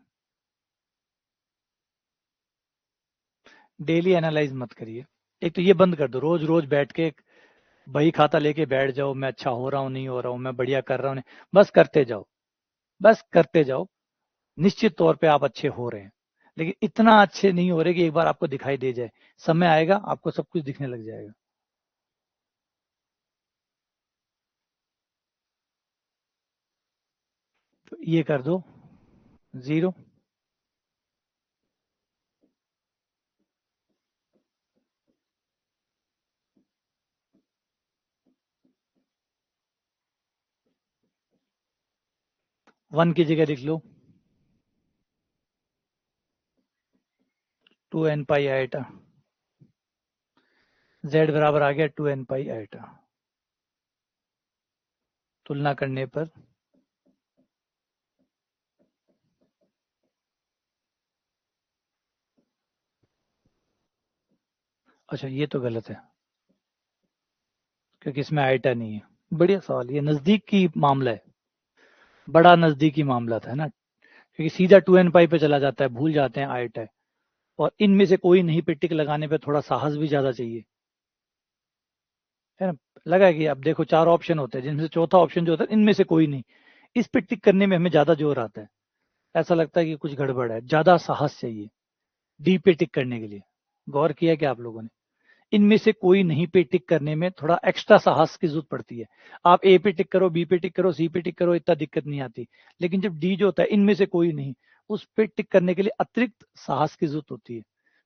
डेली एनालाइज मत करिए। एक तो ये बंद कर दो, रोज रोज बैठ के बही खाता लेके बैठ जाओ, मैं अच्छा हो रहा हूँ नहीं हो रहा हूँ, मैं बढ़िया कर रहा हूँ नहीं। बस करते जाओ, बस करते जाओ। निश्चित तौर पे आप अच्छे हो रहे हैं, लेकिन इतना अच्छे नहीं हो रहे कि एक बार आपको दिखाई दे जाए। समय आएगा, आपको सब कुछ दिखने लग जाएगा। तो ये कर दो 0। 1 की जगह लिख लो 2n पाई आइटा। z बराबर आ गया 2n पाई आइटा। तुलना करने पर, अच्छा ये तो गलत है, क्योंकि इसमें आइटा नहीं है। बढ़िया सवाल, ये नजदीक की मामला है, बड़ा नजदीकी मामला था, है ना। क्योंकि सीधा 2n पाई पे चला जाता है, भूल जाते हैं आइटा है। और इनमें से कोई नहीं पे टिक लगाने पे थोड़ा साहस भी ज्यादा चाहिए, है ना। लगा कि अब देखो 4 ऑप्शन होते हैं जिनमें से चौथा ऑप्शन जो होता है इनमें से कोई नहीं, इस पे टिक करने में हमें ज्यादा जोर आता है। ऐसा लगता है कि कुछ गड़बड़ है, ज्यादा साहस चाहिए डी पे टिक करने के लिए। गौर किया क्या आप लोगों ने? इनमें से कोई नहीं पे टिक करने में थोड़ा एक्स्ट्रा साहस की जरूरत पड़ती है। आप ए पे टिक करो, बी पे टिक करो, सी पे टिक करो, इतना दिक्कत नहीं आती। लेकिन जब डी जो होता है इनमें से कोई नहीं, उस पे टिक करने के लिए अतिरिक्त साहस की जरूरत होती है,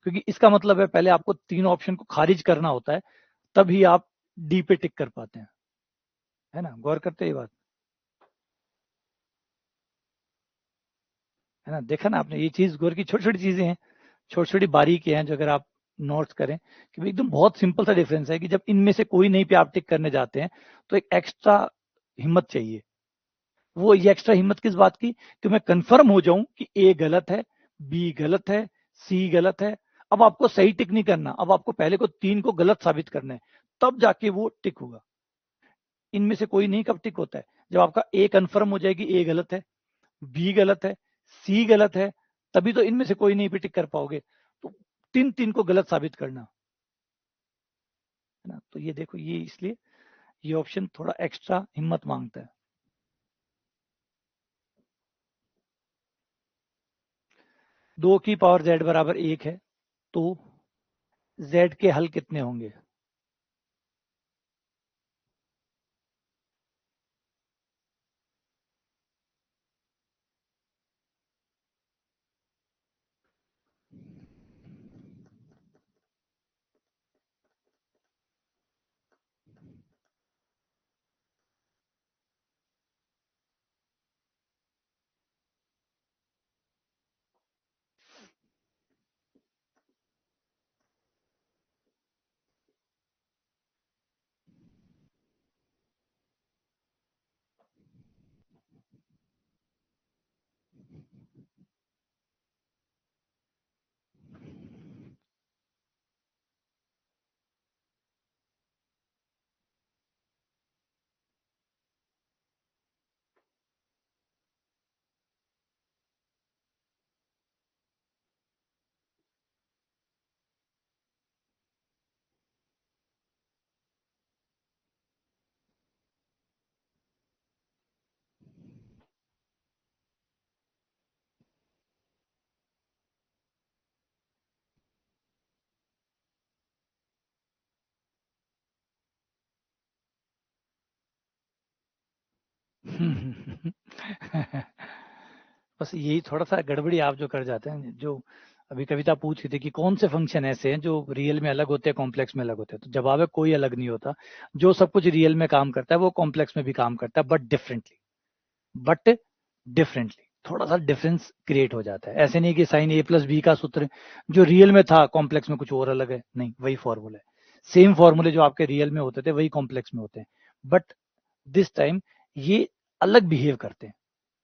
क्योंकि इसका मतलब है पहले आपको 3 ऑप्शन को खारिज करना होता है, तभी आप डी पे टिक कर पाते हैं, है ना। गौर करते हैं ये बात, है ना। देखा ना आपने, ये चीज गौर की, छोटी छोटी चीजें हैं, छोटी छोटी बारीकियां हैं जो अगर आप नोट्स करें कि भाई एकदम बहुत सिंपल सा डिफरेंस है कि जब इनमें से कोई नहीं पे आप टिक करने जाते हैं तो एक एक्स्ट्रा हिम्मत चाहिए। वो ये एक्स्ट्रा हिम्मत किस बात की, कि मैं कंफर्म हो जाऊं कि ए गलत है, बी गलत है, सी गलत है। अब आपको सही टिक नहीं करना, अब आपको पहले को 3 को गलत साबित करना है, तब जाके वो टिक होगा। इनमें से कोई नहीं कब टिक होता है, जब आपका ए कंफर्म हो जाएगी ए गलत है, बी गलत है, सी गलत है, तभी तो इनमें से कोई नहीं पे टिक कर पाओगे। तो 3 को गलत साबित करना, है ना। तो ये देखो, ये इसलिए ये ऑप्शन थोड़ा एक्स्ट्रा हिम्मत मांगता है। 2 की पावर z बराबर 1 है, तो z के हल कितने होंगे? बस यही थोड़ा सा गड़बड़ी आप जो कर जाते हैं, जो अभी कविता पूछ रही थी कि कौन से फंक्शन ऐसे हैं जो रियल में अलग होते हैं, कॉम्प्लेक्स में अलग होते हैं, तो जवाब है कोई अलग नहीं होता। जो सब कुछ रियल में काम करता है वो कॉम्प्लेक्स में भी काम करता है, बट डिफरेंटली थोड़ा सा डिफरेंस क्रिएट हो जाता है। ऐसे नहीं कि साइन ए प्लस बी का सूत्र जो रियल में था कॉम्प्लेक्स में कुछ और अलग है, नहीं, वही फॉर्मूला है। सेम फॉर्मूले जो आपके रियल में होते थे वही कॉम्प्लेक्स में होते हैं, बट दिस टाइम ये अलग बिहेव करते हैं,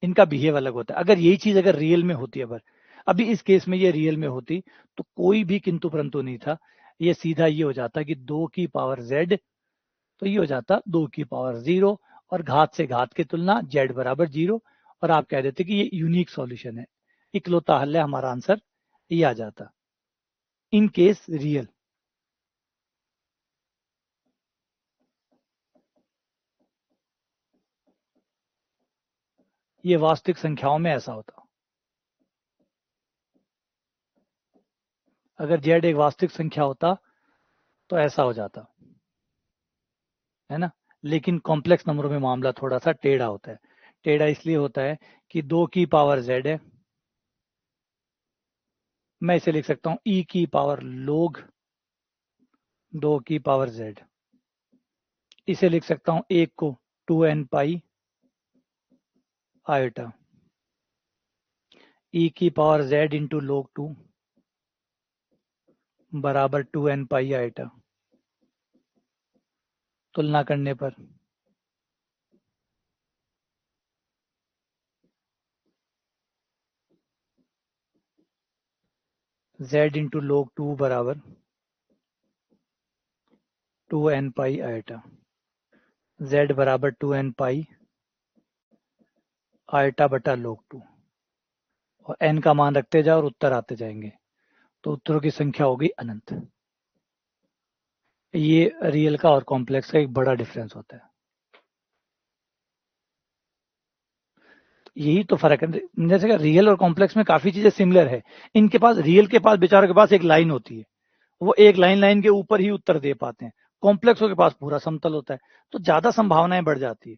इनका बिहेव अलग होता है। अगर यही चीज अगर रियल में होती है, अगर अभी इस केस में ये रियल में होती तो कोई भी किंतु परंतु नहीं था, ये सीधा ये हो जाता कि 2 की पावर z, तो ये हो जाता 2 की पावर 0, और घात से घात की तुलना z बराबर 0, और आप कह देते कि ये यूनिक सॉल्यूशन है, इकलौता हल है, हमारा आंसर ये आ जाता इन केस रियल। ये वास्तविक संख्याओं में ऐसा होता, अगर z एक वास्तविक संख्या होता तो ऐसा हो जाता, है ना। लेकिन कॉम्प्लेक्स नंबरों में मामला थोड़ा सा टेढ़ा होता है। टेढ़ा इसलिए होता है कि 2 की पावर z है, मैं इसे लिख सकता हूं e की पावर log 2 की पावर z, इसे लिख सकता हूं एक को 2n पाई आयोटा, e की पावर z इंटू log 2 बराबर 2n पाई आयोटा। तुलना करने पर z इंटू log 2 बराबर 2n पाई आयोटा, z बराबर 2n पाई आयोटा बटा log 2, और n का मान रखते जाओ और उत्तर आते जाएंगे। तो उत्तरों की संख्या हो गई अनंत। ये रियल का और कॉम्प्लेक्स का एक बड़ा डिफरेंस होता है। यही तो फर्क है। जैसे कि रियल और कॉम्प्लेक्स में काफी चीजें सिमिलर है। इनके पास, रियल के पास, बेचारों के पास एक लाइन होती है, वो एक लाइन लाइन के ऊपर ही उत्तर दे पाते हैं। कॉम्प्लेक्सों के पास पूरा समतल होता है, तो ज्यादा संभावनाएं बढ़ जाती है।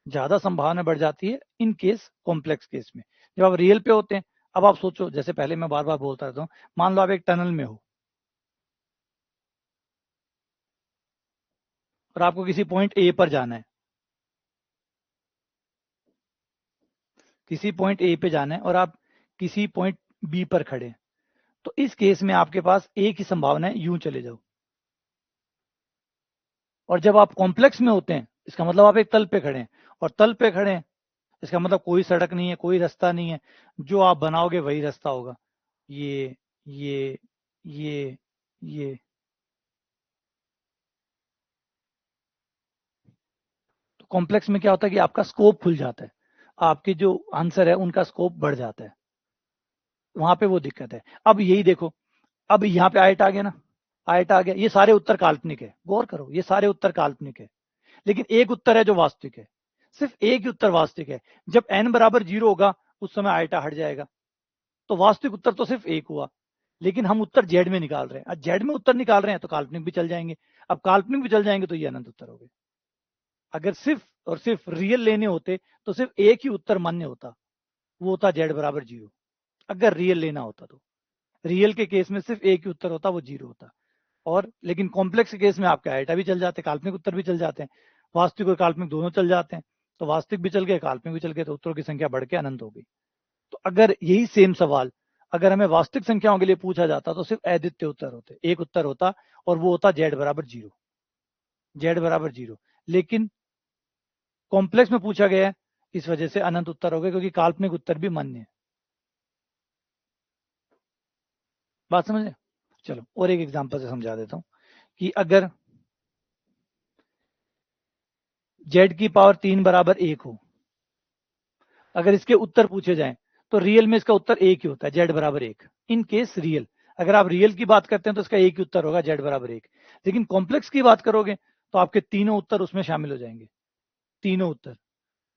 ज्यादा संभावना बढ़ जाती है इन केस कॉम्प्लेक्स केस में। जब आप रियल पे होते हैं, अब आप सोचो, जैसे पहले मैं बार बार बोलता रहता हूँ, मान लो आप एक टनल में हो और आपको किसी पॉइंट ए पर जाना है, किसी पॉइंट ए पे जाना है और आप किसी पॉइंट बी पर खड़े हैं, तो इस केस में आपके पास एक ही संभावना है, यूं चले जाओ। और जब आप कॉम्प्लेक्स में होते हैं, इसका मतलब आप एक तल पे खड़े हैं, और तल पे खड़े हैं इसका मतलब कोई सड़क नहीं है, कोई रास्ता नहीं है, जो आप बनाओगे वही रास्ता होगा। ये ये ये ये तो कॉम्प्लेक्स में क्या होता है कि आपका स्कोप खुल जाता है, आपके जो आंसर है उनका स्कोप बढ़ जाता है। वहां पे वो दिक्कत है। अब यही देखो, अब यहाँ पे आयट आ गया ना, आयट आ गया, ये सारे उत्तर काल्पनिक है, गौर करो, ये सारे उत्तर काल्पनिक है, लेकिन एक उत्तर है जो वास्तविक है। सिर्फ एक ही उत्तर वास्तविक है। जब n बराबर 0 होगा उस समय आयटा हट जाएगा, तो वास्तविक उत्तर तो सिर्फ एक हुआ। लेकिन हम उत्तर जेड में निकाल रहे हैं, अब जेड में उत्तर निकाल रहे हैं तो काल्पनिक भी चल जाएंगे। अब काल्पनिक भी चल जाएंगे तो ये अनंत उत्तर हो गए। अगर सिर्फ और सिर्फ रियल लेने होते तो सिर्फ एक ही उत्तर मान्य होता, वो होता जेड बराबर 0। अगर रियल लेना होता तो रियल के केस में सिर्फ एक ही उत्तर होता, वो 0 होता। और लेकिन कॉम्प्लेक्स के केस में आपके आयटा भी चल जाते, काल्पनिक उत्तर भी चल जाते हैं, वास्तविक और काल्पनिक दोनों चल जाते हैं। तो वास्तविक भी चल गए, काल्पनिक भी चल गए, तो उत्तरों की संख्या बढ़ के अनंत हो गई। तो अगर यही सेम सवाल अगर हमें वास्तविक संख्याओं के लिए पूछा जाता तो सिर्फ अद्वितीय उत्तर होते, एक उत्तर होता, और वो होता जेड बराबर 0। जेड बराबर 0। लेकिन कॉम्प्लेक्स में पूछा गया है, इस वजह से अनंत उत्तर हो गए, क्योंकि काल्पनिक उत्तर भी मान्य है। बात समझे? चलो और एक एग्जांपल से समझा देता हूं कि अगर जेड की पावर 3 बराबर 1 हो, अगर इसके उत्तर पूछे जाएं तो रियल में इसका उत्तर एक ही होता है, जेड बराबर 1। इन केस रियल, अगर आप रियल की बात करते हैं तो इसका एक ही उत्तर होगा, जेड बराबर 1। लेकिन कॉम्प्लेक्स की बात करोगे तो आपके तीनों उत्तर उसमें शामिल हो जाएंगे। तीनों उत्तर,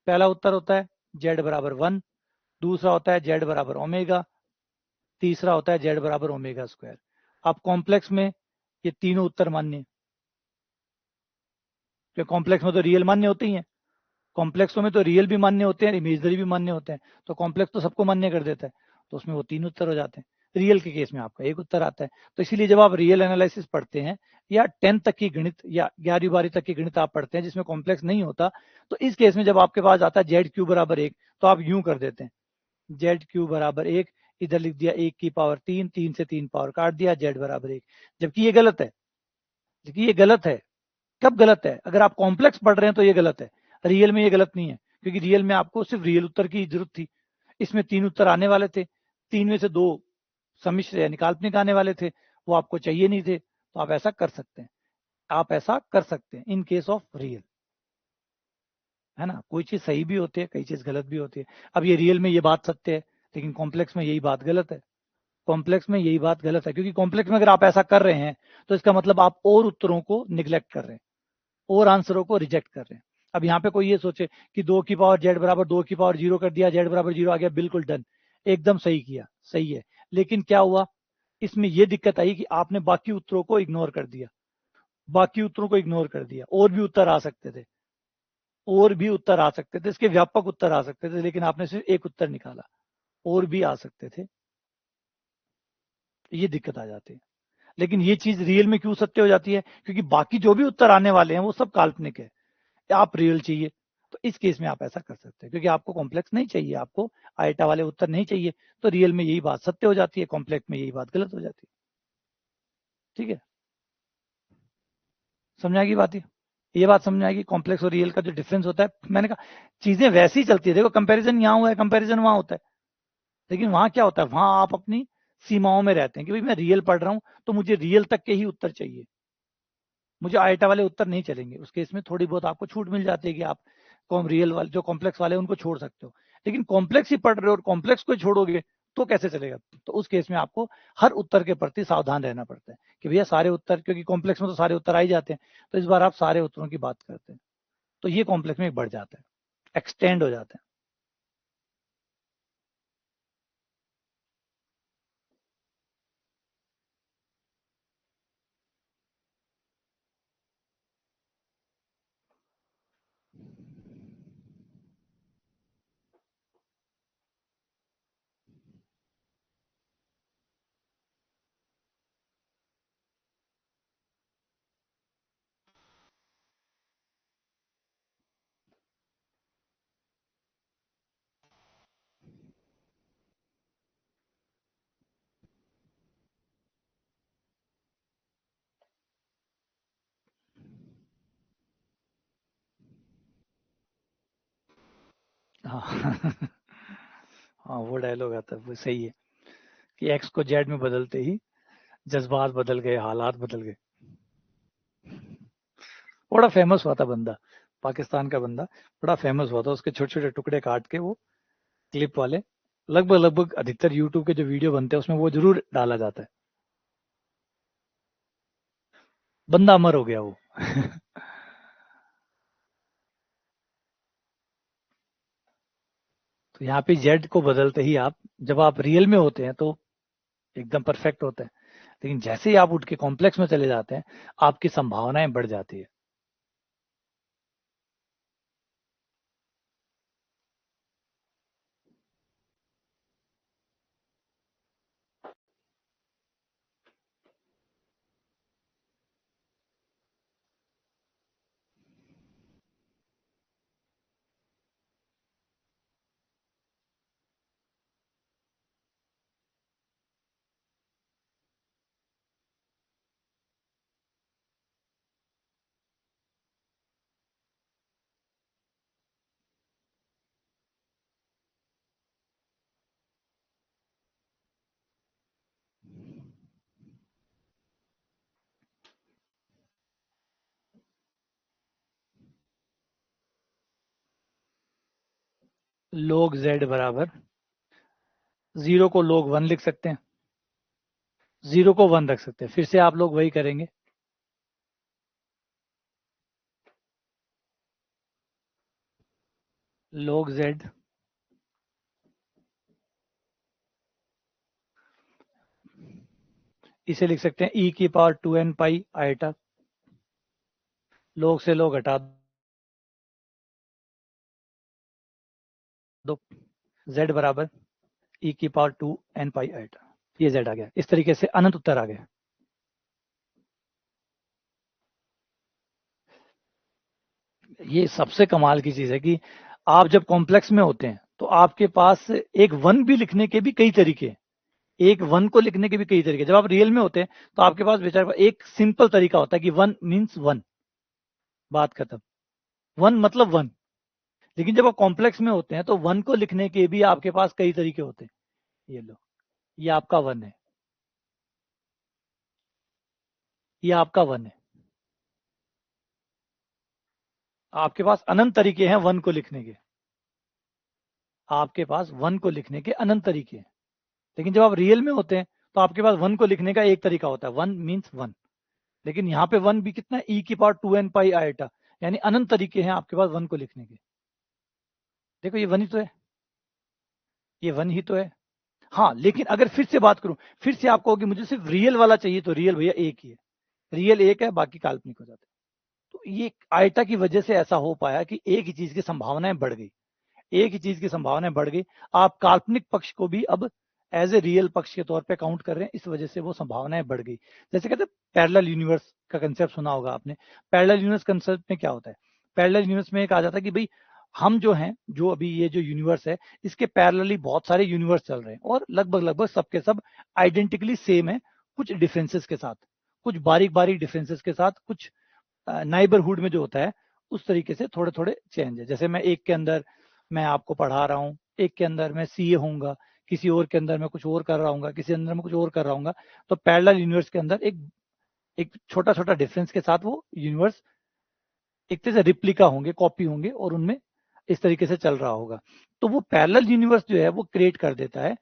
पहला उत्तर होता है जेड बराबर 1, दूसरा होता है जेड बराबर ओमेगा, तीसरा होता है जेड बराबर ओमेगा स्क्वायर। अब कॉम्प्लेक्स में ये तीनों उत्तर मान्य, क्योंकि कॉम्प्लेक्स में तो रियल मान्य होते ही हैं, कॉम्प्लेक्सों में तो रियल भी मान्य होते हैं, इमेजनरी भी मान्य होते हैं, तो कॉम्प्लेक्स तो सबको मान्य कर देता है, तो उसमें वो तीन उत्तर हो जाते हैं। रियल के केस में आपका एक उत्तर आता है। तो इसीलिए जब आप रियल एनालिसिस पढ़ते हैं या 10th तक की गणित या 11वीं 12वीं तक की गणित आप पढ़ते हैं जिसमें कॉम्प्लेक्स नहीं होता, तो इस केस में जब आपके पास आता है जेड क्यू बराबर 1, तो आप यूं कर देते हैं, जेड क्यू बराबर 1, इधर लिख दिया 1 की पावर 3, 3 से 3 पावर काट दिया, जेड बराबर 1। जबकि ये गलत है, जबकि ये गलत है। कब गलत है? अगर आप कॉम्प्लेक्स पढ़ रहे हैं तो ये गलत है, रियल में ये गलत नहीं है, क्योंकि रियल में आपको सिर्फ रियल उत्तर की जरूरत थी। इसमें 3 उत्तर आने वाले थे, 3 में से 2 सम्मिश्र यानी काल्पनिक आने वाले थे, वो आपको चाहिए नहीं थे, तो आप ऐसा कर सकते हैं, आप ऐसा कर सकते हैं इन केस ऑफ रियल, है ना। कोई चीज सही भी होती है, कई चीज गलत भी होती है। अब ये रियल में ये बात सत्य है, लेकिन कॉम्प्लेक्स में यही बात गलत है। कॉम्प्लेक्स में यही बात गलत है, क्योंकि कॉम्प्लेक्स में अगर आप ऐसा कर रहे हैं तो इसका मतलब आप और उत्तरों को निग्लेक्ट कर रहे हैं, और आंसरों को रिजेक्ट कर रहे हैं। अब यहाँ पे कोई ये सोचे कि 2 की पावर जेड बराबर 2 की पावर 0 कर दिया, जेड बराबर 0 आ गया, बिल्कुल डन, एकदम सही किया, सही है। लेकिन क्या हुआ, इसमें ये दिक्कत आई कि आपने बाकी उत्तरों को इग्नोर कर दिया, बाकी उत्तरों को इग्नोर कर दिया। और भी उत्तर आ सकते थे, और भी उत्तर आ सकते थे, इसके व्यापक उत्तर आ सकते थे, लेकिन आपने सिर्फ एक उत्तर निकाला, और भी आ सकते थे, ये दिक्कत आ जाती है। लेकिन ये चीज रियल में क्यों सत्य हो जाती है? क्योंकि बाकी जो भी उत्तर आने वाले हैं वो सब काल्पनिक है, आप रियल चाहिए, तो इस केस में आप ऐसा कर सकते हैं, क्योंकि आपको कॉम्प्लेक्स नहीं चाहिए, आपको आयटा वाले उत्तर नहीं चाहिए, तो रियल में यही बात सत्य हो जाती है, कॉम्प्लेक्स में यही बात गलत हो जाती है। ठीक है, समझ आएगी बात? ये बात समझ आएगी, कॉम्प्लेक्स और रियल का जो डिफरेंस होता है। मैंने कहा चीजें वैसी ही चलती है, देखो कंपैरिजन यहाँ हुआ है, कंपैरिजन वहां होता है, लेकिन वहां क्या होता है, वहां आप अपनी सीमाओं में रहते हैं कि भाई मैं रियल पढ़ रहा हूं तो मुझे रियल तक के ही उत्तर चाहिए, मुझे आयटा वाले उत्तर नहीं चलेंगे। उस केस में थोड़ी बहुत आपको छूट मिल जाती है कि आप रियल वाले जो कॉम्प्लेक्स वाले उनको छोड़ सकते हो। लेकिन कॉम्प्लेक्स ही पढ़ रहे हो और कॉम्प्लेक्स को छोड़ोगे तो कैसे चलेगा? तो उस केस में आपको हर उत्तर के प्रति सावधान रहना पड़ता है कि भैया सारे उत्तर, क्योंकि कॉम्प्लेक्स में तो सारे उत्तर आ ही जाते हैं, तो इस बार आप सारे उत्तरों की बात करते हैं, तो ये कॉम्प्लेक्स में बढ़ जाता है, एक्सटेंड हो जाता है। हाँ हाँ, वो डायलॉग आता है, वो सही है कि एक्स को जेड में बदलते ही जज्बात बदल गए, हालात बदल गए। बड़ा फेमस हुआ था बंदा, पाकिस्तान का बंदा, बड़ा फेमस हुआ था, उसके छोटे छोटे टुकड़े काट के वो क्लिप वाले, लगभग लगभग अधिकतर यूट्यूब के जो वीडियो बनते हैं उसमें वो जरूर डाला जाता है। बंदा अमर हो गया वो। तो यहाँ पे जेड को बदलते ही आप, जब आप रियल में होते हैं तो एकदम परफेक्ट होता है, लेकिन जैसे ही आप उठ के कॉम्प्लेक्स में चले जाते हैं, आपकी संभावनाएं बढ़ जाती है। लोग जेड बराबर, जीरो को लोग वन लिख सकते हैं, जीरो को वन रख सकते हैं, फिर से आप लोग वही करेंगे। लोग जेड, इसे लिख सकते हैं ई की पावर 2n पाई आयटा, लोग से लोग हटा दो, जेड बराबर ई की पावर 2n पाई आयटा, ये जेड आ गया, इस तरीके से अनंत उत्तर आ गया। ये सबसे कमाल की चीज है कि आप जब कॉम्प्लेक्स में होते हैं तो आपके पास एक वन भी लिखने के भी कई तरीके हैं, एक वन को लिखने के भी कई तरीके। जब आप रियल में होते हैं तो आपके पास बेचारे एक सिंपल तरीका होता है कि वन मीन्स वन, बात खत्म, वन मतलब वन। लेकिन जब आप कॉम्प्लेक्स में होते हैं तो वन को लिखने के भी आपके पास कई तरीके होते हैं। ये लो, ये आपका वन है, ये आपका वन है, आपके पास अनंत तरीके हैं वन को लिखने के, आपके पास वन को लिखने के अनंत तरीके हैं। लेकिन जब आप रियल में होते हैं तो आपके पास वन को लिखने का एक तरीका होता है, वन मीन्स वन। लेकिन यहाँ पे वन भी कितना, ई की पावर 2n पाई आयटा, यानी अनंत तरीके हैं आपके पास वन को लिखने के। देखो ये वन ही तो है, ये वन ही तो है। हाँ, लेकिन अगर फिर से बात करूं, फिर से आप कहोगे मुझे सिर्फ रियल वाला चाहिए, तो रियल भैया एक ही है, रियल एक है, बाकी काल्पनिक हो जाते हैं। तो ये आयटा की वजह से ऐसा हो पाया कि एक ही चीज की संभावनाएं बढ़ गई, एक ही चीज की संभावनाएं बढ़ गई। आप काल्पनिक पक्ष को भी अब एज ए रियल पक्ष के तौर पे काउंट कर रहे हैं, इस वजह से वो संभावनाएं बढ़ गई। जैसे कहते हैं पैरेलल यूनिवर्स का कंसेप्ट सुना होगा आपने। पैरेलल यूनिवर्स कंसेप्ट में क्या होता है? पैरेलल यूनिवर्स में एक आ जाता है कि भाई हम जो हैं, जो अभी ये जो यूनिवर्स है, इसके पैरेलली बहुत सारे यूनिवर्स चल रहे हैं और लगभग लगभग सबके सब आइडेंटिकली सेम है, कुछ डिफरेंसेस के साथ, कुछ बारीक बारीक डिफरेंसेस के साथ, कुछ नाइबरहुड में जो होता है उस तरीके से थोड़े थोड़े चेंज है। जैसे मैं एक के अंदर मैं आपको पढ़ा रहा हूँ, एक के अंदर मैं सीए होऊंगा, किसी और के अंदर मैं कुछ और कर रहा हूँ, किसी अंदर मैं कुछ और कर रहा हूँ। तो पैरेलल यूनिवर्स के अंदर एक एक छोटा छोटा डिफरेंस के साथ वो यूनिवर्स एक तरह से रिप्लिका होंगे, कॉपी होंगे, और उनमें इस तरीके से चल रहा होगा। तो वो पैरेलल यूनिवर्स जो है वो क्रिएट कर देता है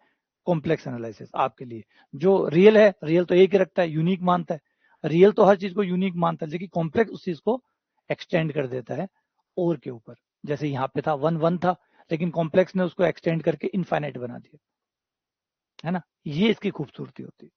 कॉम्प्लेक्स एनालिसिस आपके लिए। जो रियल है, रियल तो एक ही रखता है, यूनिक मानता है, रियल तो हर चीज को यूनिक मानता है, लेकिन कॉम्प्लेक्स उस चीज को एक्सटेंड कर देता है और के ऊपर। जैसे यहाँ पे था 1 1 था, लेकिन कॉम्प्लेक्स ने उसको एक्सटेंड करके इनफाइनाइट बना दिया, है ना। ये इसकी खूबसूरती होती है।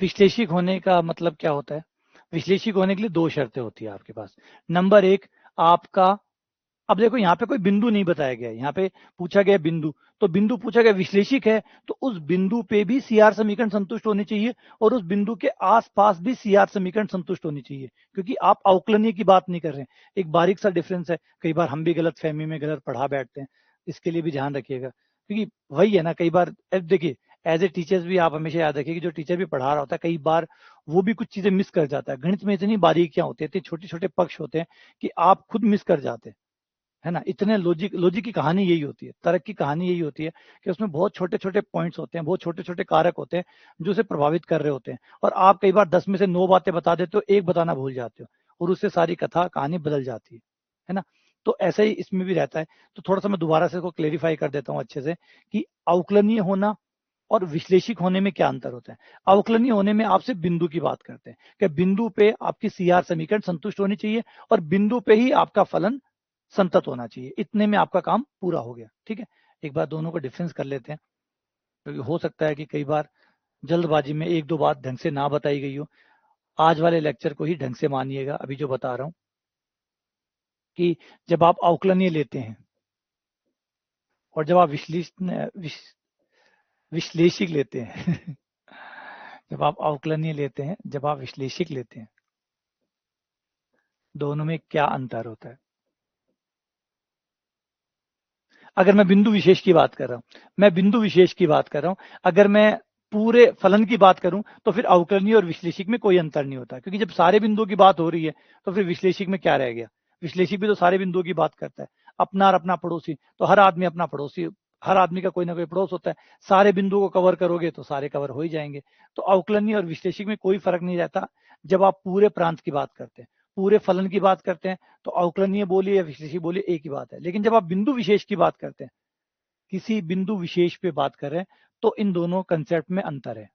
विश्लेषिक होने का मतलब क्या होता है? विश्लेषिक होने के लिए दो शर्तें होती है आपके पास। नंबर एक, आपका, अब देखो यहाँ पे कोई बिंदु नहीं बताया गया है, यहाँ पे पूछा गया बिंदु, तो बिंदु पूछा गया विश्लेषिक है, तो उस बिंदु पे भी सीआर समीकरण संतुष्ट होनी चाहिए और उस बिंदु के आसपास भी सीआर समीकरण संतुष्ट होनी चाहिए, क्योंकि आप अवकलनीय की बात नहीं कर रहे हैं। एक बारीक सा डिफरेंस है, कई बार हम भी गलत फहमी में गलत पढ़ा बैठते हैं, इसके लिए भी ध्यान रखिएगा, क्योंकि वही है ना, कई बार देखिए एज ए टीचर्स भी आप हमेशा याद रखिए कि जो टीचर भी पढ़ा रहा होता है, कई बार वो भी कुछ चीजें मिस कर जाता है। गणित में इतनी बारीकियां होती है, इतने छोटे छोटे पक्ष होते हैं कि आप खुद मिस कर जाते हैं, है ना। इतने लॉजिक लॉजिक की कहानी यही होती है, तर्क की कहानी यही होती है कि उसमें बहुत छोटे छोटे पॉइंट्स होते हैं, बहुत छोटे छोटे कारक होते हैं जो उसे प्रभावित कर रहे होते हैं, और आप कई बार 10 में से 9 बातें बता देते हो, एक बताना भूल जाते हो, और उससे सारी कथा कहानी बदल जाती है ना। तो ऐसा ही इसमें भी रहता है। तो थोड़ा सा मैं दोबारा से इसको क्लेरिफाई कर देता हूँ अच्छे से कि अवकलनीय होना और विश्लेषिक होने में क्या अंतर होता है। अवकलनीय होने में आप सिर्फ बिंदु की बात करते हैं कि बिंदु पे आपकी सीआर समीकरण संतुष्ट होनी चाहिए और बिंदु पे ही आपका फलन संतत होना चाहिए, इतने में आपका काम पूरा हो गया। ठीक है, एक बार दोनों को डिफरेंस कर लेते हैं, क्योंकि हो सकता है कि कई बार जल्दबाजी में एक दो बात ढंग से ना बताई गई हो। आज वाले लेक्चर को ही ढंग से मानिएगा, अभी जो बता रहा हूं कि जब आप अवकलनीय लेते हैं और जब आप विश्लेषिक लेते हैं जब आप अवकलनीय लेते हैं, जब आप विश्लेषिक लेते हैं, दोनों में क्या अंतर होता है। अगर मैं बिंदु विशेष की बात कर रहा हूं, मैं बिंदु विशेष की बात कर रहा हूं, अगर मैं पूरे फलन की बात करूं तो फिर अवकलनीय और विश्लेषिक में कोई अंतर नहीं होता, क्योंकि जब सारे बिंदुओं की बात हो रही है तो फिर विश्लेषिक में क्या रह गया। विश्लेषिक भी तो सारे बिंदुओं की बात करता है, अपना और अपना पड़ोसी, तो हर आदमी अपना पड़ोसी, हर आदमी का कोई ना कोई पड़ोस होता है, सारे बिंदुओं को कवर करोगे तो सारे कवर हो ही जाएंगे। तो अवकलनीय और विश्लेषिक में कोई फर्क नहीं रहता जब आप पूरे प्रांत की बात करते हैं, पूरे फलन की बात करते हैं, तो अवकलनीय बोलिए या विश्लेषिक बोलिए एक ही बात है। लेकिन जब आप बिंदु विशेष की बात करते हैं, किसी बिंदु विशेष पे बात कर रहे हैं, तो इन दोनों कंसेप्ट में अंतर है।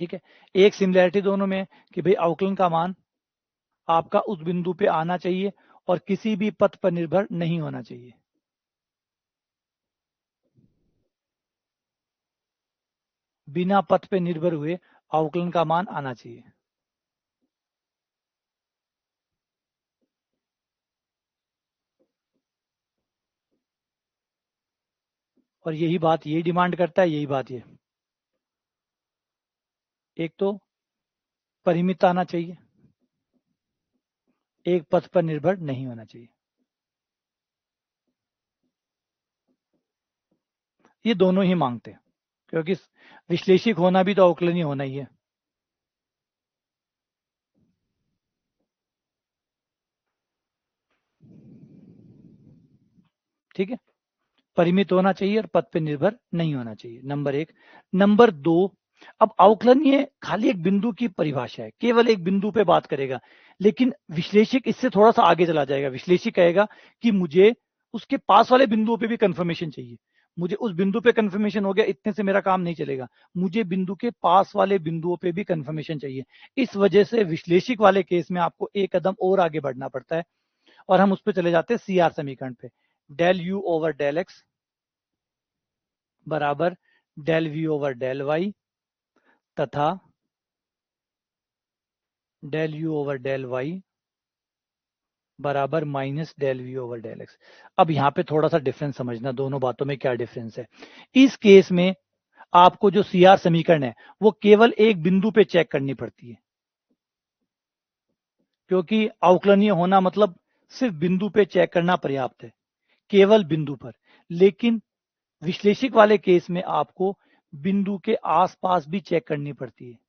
ठीक है, एक सिमिलैरिटी दोनों में है कि भाई अवकलन का मान आपका उस बिंदु पे आना चाहिए और किसी भी पथ पर निर्भर नहीं होना चाहिए। बिना पथ पे निर्भर हुए अवकलन का मान आना चाहिए। और यही बात ये डिमांड करता है, यही बात ये, एक तो परिमित आना चाहिए, एक पथ पर निर्भर नहीं होना चाहिए। ये दोनों ही मांगते हैं, क्योंकि विश्लेषिक होना भी तो अवकलनीय होना ही है। ठीक है, परिमित होना चाहिए और पथ पे निर्भर नहीं होना चाहिए, नंबर एक। नंबर दो, अब अवकलनीय खाली एक बिंदु की परिभाषा है, केवल एक बिंदु पे बात करेगा, लेकिन विश्लेषक इससे थोड़ा सा आगे चला जाएगा। विश्लेषक कहेगा कि मुझे उसके पास वाले बिंदुओं पे भी कंफर्मेशन चाहिए, मुझे उस बिंदु पे कंफर्मेशन हो गया, इतने से मेरा काम नहीं चलेगा, मुझे बिंदु के पास वाले बिंदुओं पे भी कंफर्मेशन चाहिए। इस वजह से विश्लेषक वाले केस में आपको एक कदम और आगे बढ़ना पड़ता है, और हम उस पर चले जाते हैं सीआर समीकरण पे। Del u over del x बराबर del v over del y तथा del u over del y बराबर minus del v over del x. अब यहाँ पे थोड़ा सा डिफरेंस समझना, दोनों बातों में क्या डिफरेंस है। इस केस में आपको जो सीआर समीकरण है वो केवल एक बिंदु पे चेक करनी पड़ती है, क्योंकि अवकलनीय होना मतलब सिर्फ बिंदु पे चेक करना पर्याप्त है, केवल बिंदु पर। लेकिन विश्लेषक वाले केस में आपको बिंदु के आसपास भी चेक करनी पड़ती है।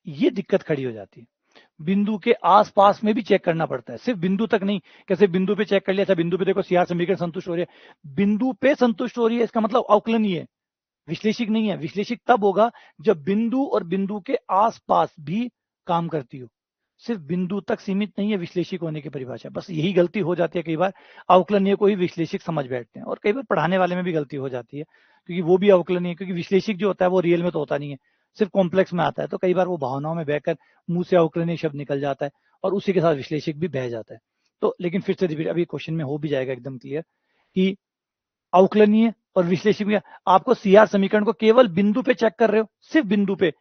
ये दिक्कत खड़ी हो जाती है, बिंदु के आसपास में भी चेक करना पड़ता है, सिर्फ बिंदु तक नहीं। कैसे बिंदु पे चेक कर लिया, अच्छा बिंदु पे देखो सीआर समीकरण संतुष्ट हो रही है, बिंदु पे संतुष्ट हो रही है, इसका मतलब अवकलनीय है, विश्लेषक नहीं है। विश्लेषक तब होगा जब बिंदु और बिंदु के आसपास भी काम करती हो, सिर्फ बिंदु तक सीमित नहीं है विश्लेषक होने की परिभाषा। बस यही गलती हो जाती है, कई बार अवकलनीय को ही विश्लेषक समझ बैठते हैं, और कई बार पढ़ाने वाले में भी गलती हो जाती है, क्योंकि वो भी अवकलनीय, क्योंकि विश्लेषक जो होता है वो रियल में तो होता नहीं है, सिर्फ कॉम्प्लेक्स में आता है, तो कई बार वो भावनाओं में बहकर मुंह से अवकलनीय शब्द निकल जाता है, और उसी के साथ विश्लेषक भी बह जाता है। तो लेकिन फिर से रिपीट, अभी क्वेश्चन में हो भी जाएगा एकदम क्लियर कि अवकलनीय और विश्लेषक में आपको सीआर समीकरण को केवल बिंदु पे चेक कर रहे हो, सिर्फ बिंदु पे,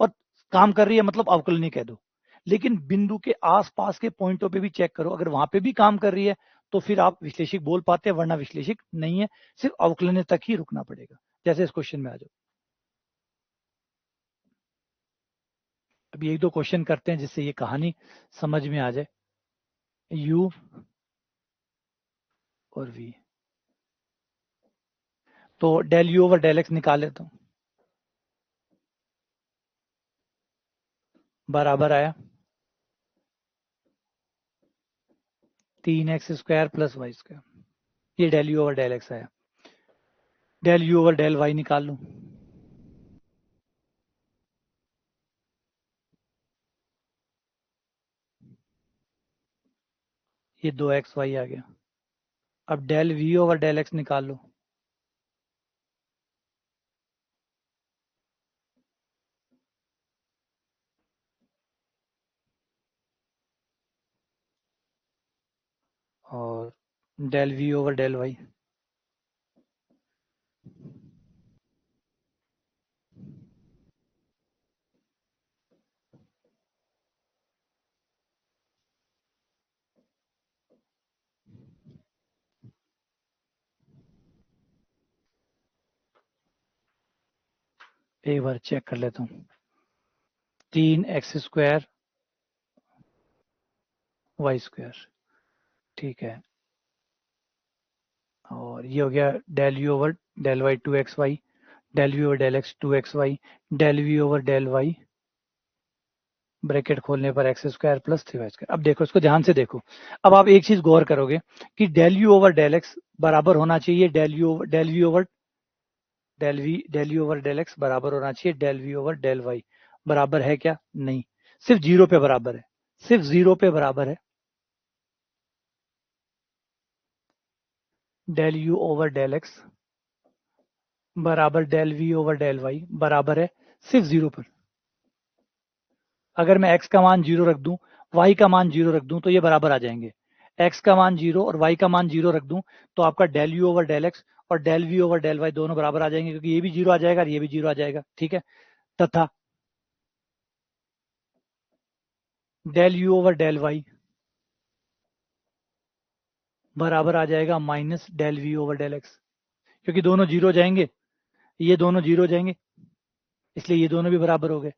और काम कर रही है मतलब अवकलनीय कह दो। लेकिन बिंदु के आसपास के पॉइंटों पे भी चेक करो, अगर वहां पे भी काम कर रही है तो फिर आप विश्लेषक बोल पाते हैं, वरना विश्लेषक नहीं है, सिर्फ अवकलनीय तक ही रुकना पड़ेगा। जैसे इस क्वेश्चन में आ जाओ। अब यही दो क्वेश्चन करते हैं जिससे ये कहानी समझ में आ जाए। यू और वी, तो del u over del x निकाल लेता हूं, बराबर आया 3x² प्लस y²। ये del u over del x आया। Del u over del y निकाल लूं, ये 2xy आ गया। अब del v over del x निकाल लो, और del v over del y, एक बार चेक कर लेता हूँ। 3x² y², ठीक है। और ये हो गया del u over del y 2xy, del v over del x 2xy, del v over del y bracket खोलने पर x² प्लस 3y²। अब देखो, इसको ध्यान से देखो। अब आप एक चीज गौर करोगे कि del u over del x बराबर होना चाहिए del v over del u over del x बराबर होना चाहिए del v over del y. बराबर है क्या? नहीं, सिर्फ जीरो पे बराबर है, सिर्फ जीरो पे बराबर है। Del u over del x बराबर del v over del y बराबर है सिर्फ जीरो पर। अगर मैं x का मान 0 रख दूं, y का मान 0 रख दूं, तो ये बराबर आ जाएंगे। x का मान 0 और y का मान 0 रख दूं तो आपका del u over del x और del v over del y दोनों बराबर आ जाएंगे, क्योंकि ये भी 0 आ जाएगा और ये भी 0 आ जाएगा, ठीक है। तथा del u over del y बराबर आ जाएगा minus del v over del x, क्योंकि दोनों 0 हो जाएंगे, ये दोनों 0 हो जाएंगे, इसलिए ये दोनों भी बराबर हो गए,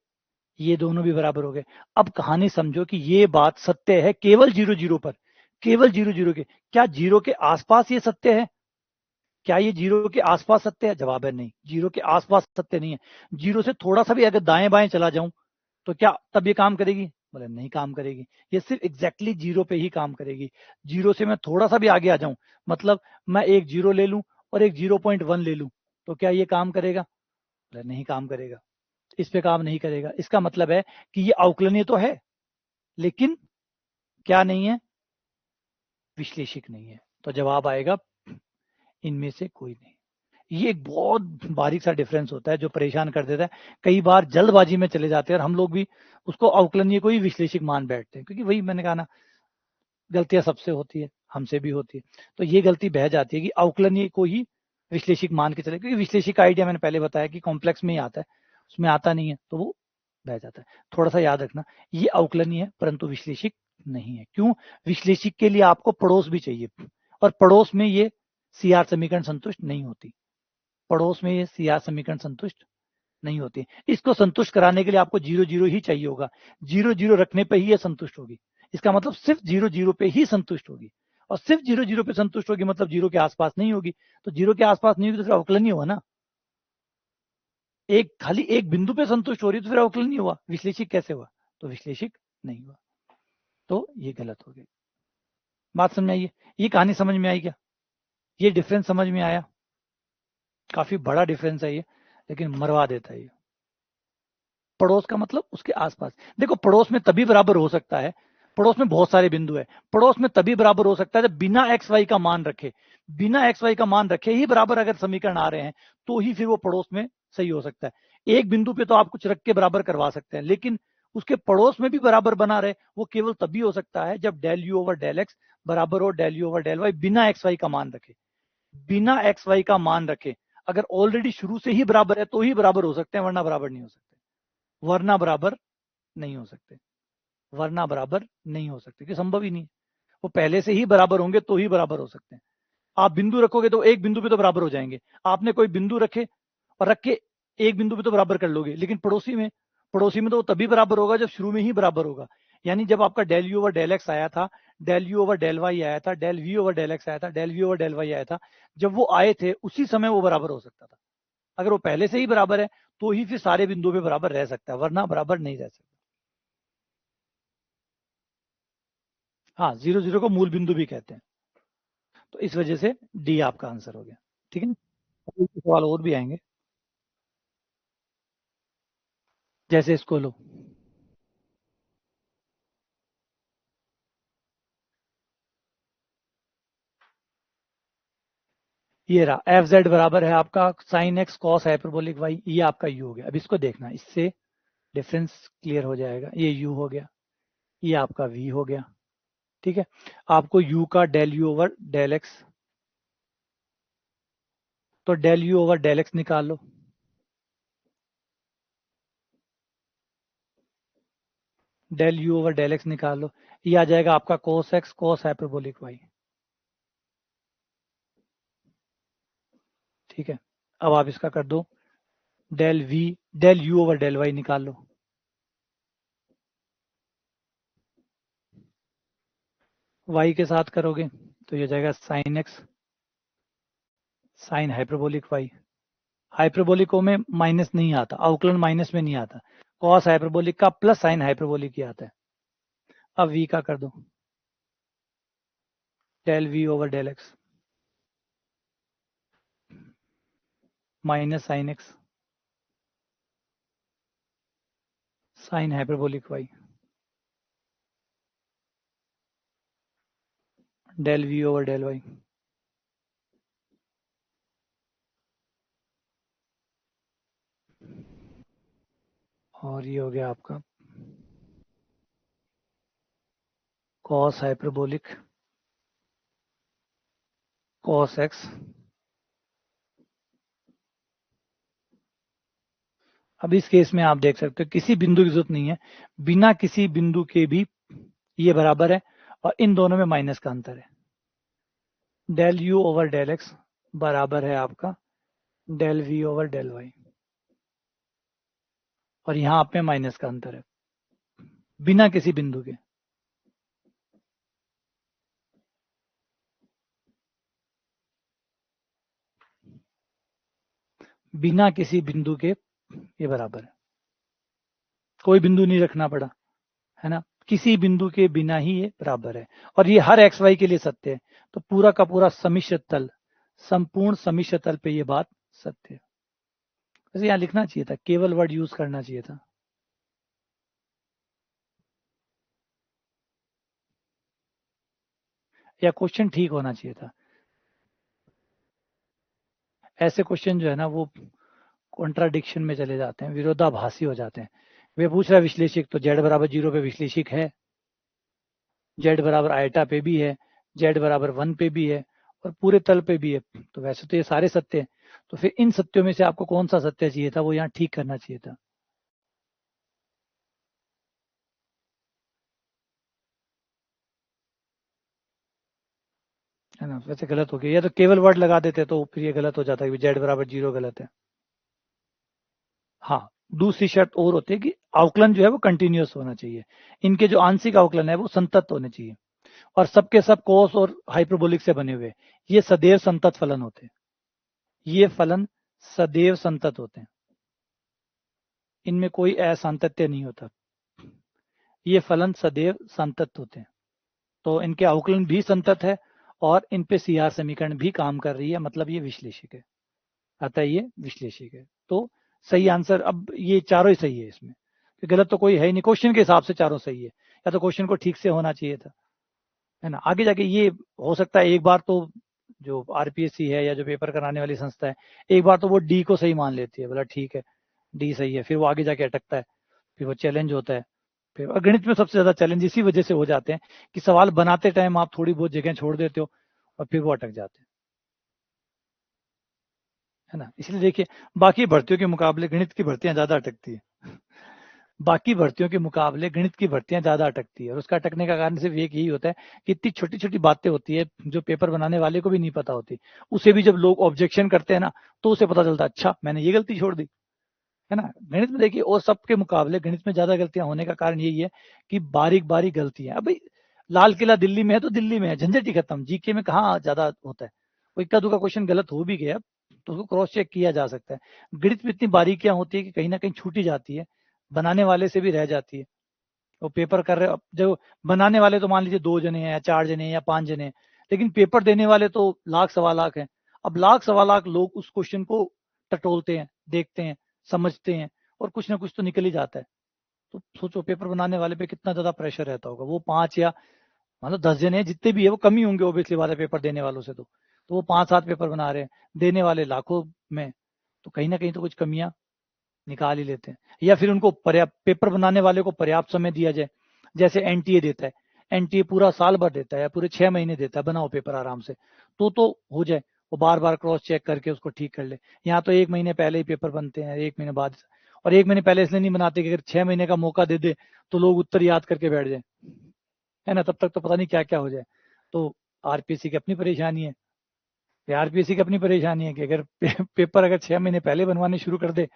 ये दोनों भी बराबर हो गए। अब कहानी समझो कि ये बात सत्य है केवल 0 0 पर, केवल 0 0 के। क्या 0 के आसपास ये सत्य है? क्या ये 0 के आसपास सत्य है? जवाब है नहीं, 0 के आसपास सत्य नहीं है। 0 से थोड़ा सा भी अगर दाएं बाएं चला जाऊं तो क्या तब ये काम करेगी? बोले नहीं काम करेगी, ये सिर्फ एग्जैक्टली जीरो पे ही काम करेगी। जीरो से मैं थोड़ा सा भी आगे आ जाऊं, मतलब मैं एक जीरो ले लूं और एक 0.1 ले लूं, तो क्या ये काम करेगा? बोले नहीं काम करेगा, इस पे काम नहीं करेगा। इसका मतलब है कि ये अवकलनीय तो है, लेकिन क्या नहीं है? विश्लेषिक नहीं है। तो जवाब आएगा इनमें से कोई नहीं। ये एक बहुत बारीक सा डिफरेंस होता है जो परेशान कर देता है। कई बार जल्दबाजी में चले जाते हैं और हम लोग भी उसको अवकलनीय को ही विश्लेषिक मान बैठते हैं, क्योंकि वही मैंने कहा ना, गलतियां सबसे होती है, हमसे भी होती है। तो ये गलती बह जाती है कि अवकलनीय को ही विश्लेषिक मान के चले, क्योंकि विश्लेषिक का आइडिया मैंने पहले बताया कि कॉम्प्लेक्स में ही आता है, उसमें आता नहीं है, तो वो बह जाता है। थोड़ा सा याद रखना, ये अवकलनीय है परंतु विश्लेषिक नहीं है। क्यों? विश्लेषिक के लिए आपको पड़ोस भी चाहिए, और पड़ोस में ये सीआर समीकरण संतुष्ट नहीं होती। पड़ोस में ये सीआर समीकरण संतुष्ट नहीं होती। इसको संतुष्ट कराने के लिए आपको 0 0 ही चाहिए होगा। 0 0 रखने पे ही ये संतुष्ट होगी। इसका मतलब सिर्फ 0 0 पे ही संतुष्ट होगी, और सिर्फ 0 0 पे संतुष्ट होगी मतलब 0 के आसपास नहीं होगी। तो 0 के आसपास नहीं होगी तो फिर अवकलन ही हुआ ना। एक खाली एक बिंदु पे संतुष्ट हो रही तो फिर अवकलन नहीं हुआ, विश्लेषिक कैसे हुआ? तो विश्लेषिक नहीं हुआ, तो ये गलत हो गई। बात समझ आई? ये कहानी समझ में आई क्या? ये डिफरेंस समझ में आया? काफी बड़ा डिफरेंस है ये, लेकिन मरवा देता है ये। पड़ोस का मतलब उसके आसपास। देखो, पड़ोस में तभी बराबर हो सकता है, पड़ोस में बहुत सारे बिंदु है, पड़ोस में तभी बराबर हो सकता है जब बिना एक्स वाई का मान रखे, बिना एक्स वाई का मान रखे ही बराबर अगर समीकरण आ रहे हैं, तो ही फिर वो पड़ोस में सही हो सकता है। एक बिंदु पे तो आप कुछ रख के बराबर करवा सकते हैं, लेकिन उसके पड़ोस में भी बराबर बना रहे, वो केवल तभी हो सकता है जब del u over del x बराबर हो del u over del y बिना एक्स वाई का मान रखे। बिना एक्स वाई का मान रखे, अगर ऑलरेडी शुरू से ही बराबर है तो ही बराबर हो सकते हैं, वरना बराबर नहीं हो सकते। वरना बराबर नहीं हो सकते, वरना बराबर नहीं हो सकते, कि संभव ही नहीं। वो पहले से ही बराबर होंगे तो ही बराबर हो सकते हैं। आप बिंदु रखोगे तो एक बिंदु पे तो बराबर हो जाएंगे। आपने कोई बिंदु रखे और रख के एक बिंदु पे तो बराबर कर लोगे, लेकिन पड़ोसी में तो वो तभी बराबर होगा जब शुरू में ही बराबर होगा। यानी जब आपका del u over del x आया था, del u over del y आया था, del v over del x आया था, del v over del y आया था, जब वो आए थे उसी समय वो बराबर हो सकता था। अगर वो पहले से ही बराबर है तो ही फिर सारे बिंदुओं पे बराबर रह सकता है, वरना बराबर नहीं रह सकता। हाँ, 0 0 को मूल बिंदु भी कहते हैं। तो इस वजह से डी आपका आंसर हो गया। ठीक है ना? अभी कुछ सवाल और भी आएंगे, जैसे इसको लो, ये रहा एफ जेड बराबर है आपका sine x cos hyperbolic y, ये आपका यू हो गया। अब इसको देखना, इससे डिफरेंस क्लियर हो जाएगा। ये यू हो गया, ये आपका वी हो गया। ठीक है, आपको यू का del u over del x, तो del u over del x निकाल लो। Del u over del x निकाल लो, ये आ जाएगा आपका cos x cos hyperbolic y. ठीक है, अब आप इसका कर दो del v, del u over del y निकाल लो। वाई के साथ करोगे तो ये जाएगा sine x sine hyperbolic y. हाइपरबोलिको में माइनस नहीं आता, अवकलन माइनस में नहीं आता, कॉस हाइपरबोलिक का प्लस साइन हाइपरबोलिक ही आता है। अब वी का कर दो del v over del x minus sine x sine hyperbolic y del v over del y. और ये हो गया आपका कॉस हाइपरबोलिक कॉस एक्स। अब इस केस में आप देख सकते हो किसी बिंदु की जरूरत नहीं है, बिना किसी बिंदु के भी ये बराबर है, और इन दोनों में माइनस का अंतर है। Del u over del x बराबर है आपका del v over del y, और यहां आप में माइनस का अंतर है बिना किसी बिंदु के। बिना किसी बिंदु के ये बराबर है, कोई बिंदु नहीं रखना पड़ा, है ना, किसी बिंदु के बिना ही ये बराबर है, और ये हर एक्स वाई के लिए सत्य है। तो पूरा का पूरा समिश्र तल, संपूर्ण समिश्र तल पे ये बात सत्य है। वैसे यहाँ लिखना चाहिए था, केवल वर्ड यूज करना चाहिए था। या क्वेश्चन ठीक होना चाहिए था। ऐसे क्वेश्चन जो है ना वो कॉन्ट्राडिक्शन में चले जाते हैं, विरोधाभासी हो जाते हैं। वे पूछ रहा है विश्लेषक, तो जेड बराबर 0 पे विश्लेषक है, जेड बराबर आयटा पे भी है, जेड बराबर 1 पे भी है, और पूरे तल पे भी है। तो वैसे तो ये सारे सत्य हैं, तो फिर इन सत्यों में से आपको कौन सा सत्य चाहिए था, वो यहाँ ठीक करना चाहिए था। है ना, वैसे गलत हो गया, या तो केवल वर्ड लगा देते तो फिर ये गलत हो जाता है कि जेड बराबर 0 गलत है। हाँ, दूसरी शर्त और होती है कि अवकलन जो है वो कंटिन्यूअस होना चाहिए, इनके जो आंशिक अवकलन है वो संतत होने चाहिए, और सबके सब कोस और हाइपरबोलिक से बने हुए, ये सदैव संतत फलन होते हैं, ये फलन सदैव संतत होते हैं, इनमें कोई असांतत्य नहीं होता, ये फलन सदैव संतत होते हैं। तो इनके अवकलन भी संतत है, और इन पे सी आर समीकरण भी काम कर रही है, मतलब ये विश्लेषक है, अतः ये विश्लेषक है। तो सही आंसर, अब ये चारों ही सही है इसमें, गलत तो कोई है ही नहीं, क्वेश्चन के हिसाब से चारों सही है, या तो क्वेश्चन को ठीक से होना चाहिए था, है ना। आगे जाके ये हो सकता है एक बार तो जो आरपीएससी है या जो पेपर कराने वाली संस्था है, एक बार तो वो डी को सही मान लेती है, बोला ठीक है डी सही है, फिर वो आगे जाके अटकता है, फिर वो चैलेंज होता है। फिर और गणित में सबसे ज्यादा चैलेंज इसी वजह से हो जाते हैं कि सवाल बनाते टाइम आप थोड़ी बहुत जगह छोड़ देते हो, और फिर वो अटक जाते हैं, है ना। इसलिए देखिए, बाकी भर्तियों के मुकाबले गणित की भर्तियां ज्यादा अटकती है, बाकी भर्तियों के मुकाबले गणित की भर्तियां ज्यादा अटकती है, और उसका अटकने का कारण सिर्फ एक यही होता है कि इतनी छोटी छोटी बातें होती है जो पेपर बनाने वाले को भी नहीं पता होती, उसे भी जब लोग ऑब्जेक्शन करते हैं ना, तो उसे पता चलता है अच्छा मैंने ये गलती छोड़ दी, है ना। गणित में देखिए, और सबके मुकाबले गणित में ज्यादा गलतियां होने का कारण यही है कि बारीक बारीक गलतियां, अब भाई लाल किला दिल्ली में है तो दिल्ली में है, झंझट ही खत्म, जीके में कहाँ ज्यादा होता है, कोई इक्का दुक्का क्वेश्चन गलत हो भी गया तो उसको क्रॉस चेक किया जा सकता है। गणित में इतनी बारीकियां होती है कि कहीं ना कहीं छूटी जाती है, बनाने वाले से भी रह जाती है। वो पेपर कर रहे हो, जो बनाने वाले तो मान लीजिए 2 जने हैं या 4 जने हैं या 5 जने हैं, लेकिन पेपर देने वाले तो लाख सवा लाख हैं। अब लाख सवा लाख लोग उस क्वेश्चन को टटोलते हैं, देखते हैं, समझते हैं, और कुछ ना कुछ तो निकल ही जाता है। तो सोचो पेपर बनाने वाले पे कितना ज्यादा प्रेशर रहता होगा, वो 5 या मतलब 10 जने हैं, जितने भी है वो कमी होंगे ऑब्वियसली बात है पेपर देने वालों से, तो वो 5-7 पेपर बना रहे हैं, देने वाले लाखों में, तो कहीं ना कहीं तो कुछ कमियां निकाल ही लेते हैं। या फिर उनको पर्याप्त, पेपर बनाने वाले को पर्याप्त समय दिया जाए, जैसे एनटीए देता है, एनटीए पूरा साल भर देता है या पूरे 6 महीने देता है, बनाओ पेपर आराम से, तो हो जाए, वो बार बार क्रॉस चेक करके उसको ठीक कर ले। यहाँ तो 1 महीने पहले ही पेपर बनते हैं, 1 महीने बाद, और 1 महीने पहले इसलिए नहीं बनाते कि अगर 6 महीने का मौका दे दे तो लोग उत्तर याद करके बैठ जाए, है ना, तब तक तो पता नहीं क्या क्या हो जाए। तो आरपीएससी की अपनी परेशानी है, आरपीएससी की अपनी परेशानी है कि अगर पेपर अगर 6 महीने पहले बनवाने शुरू कर दे,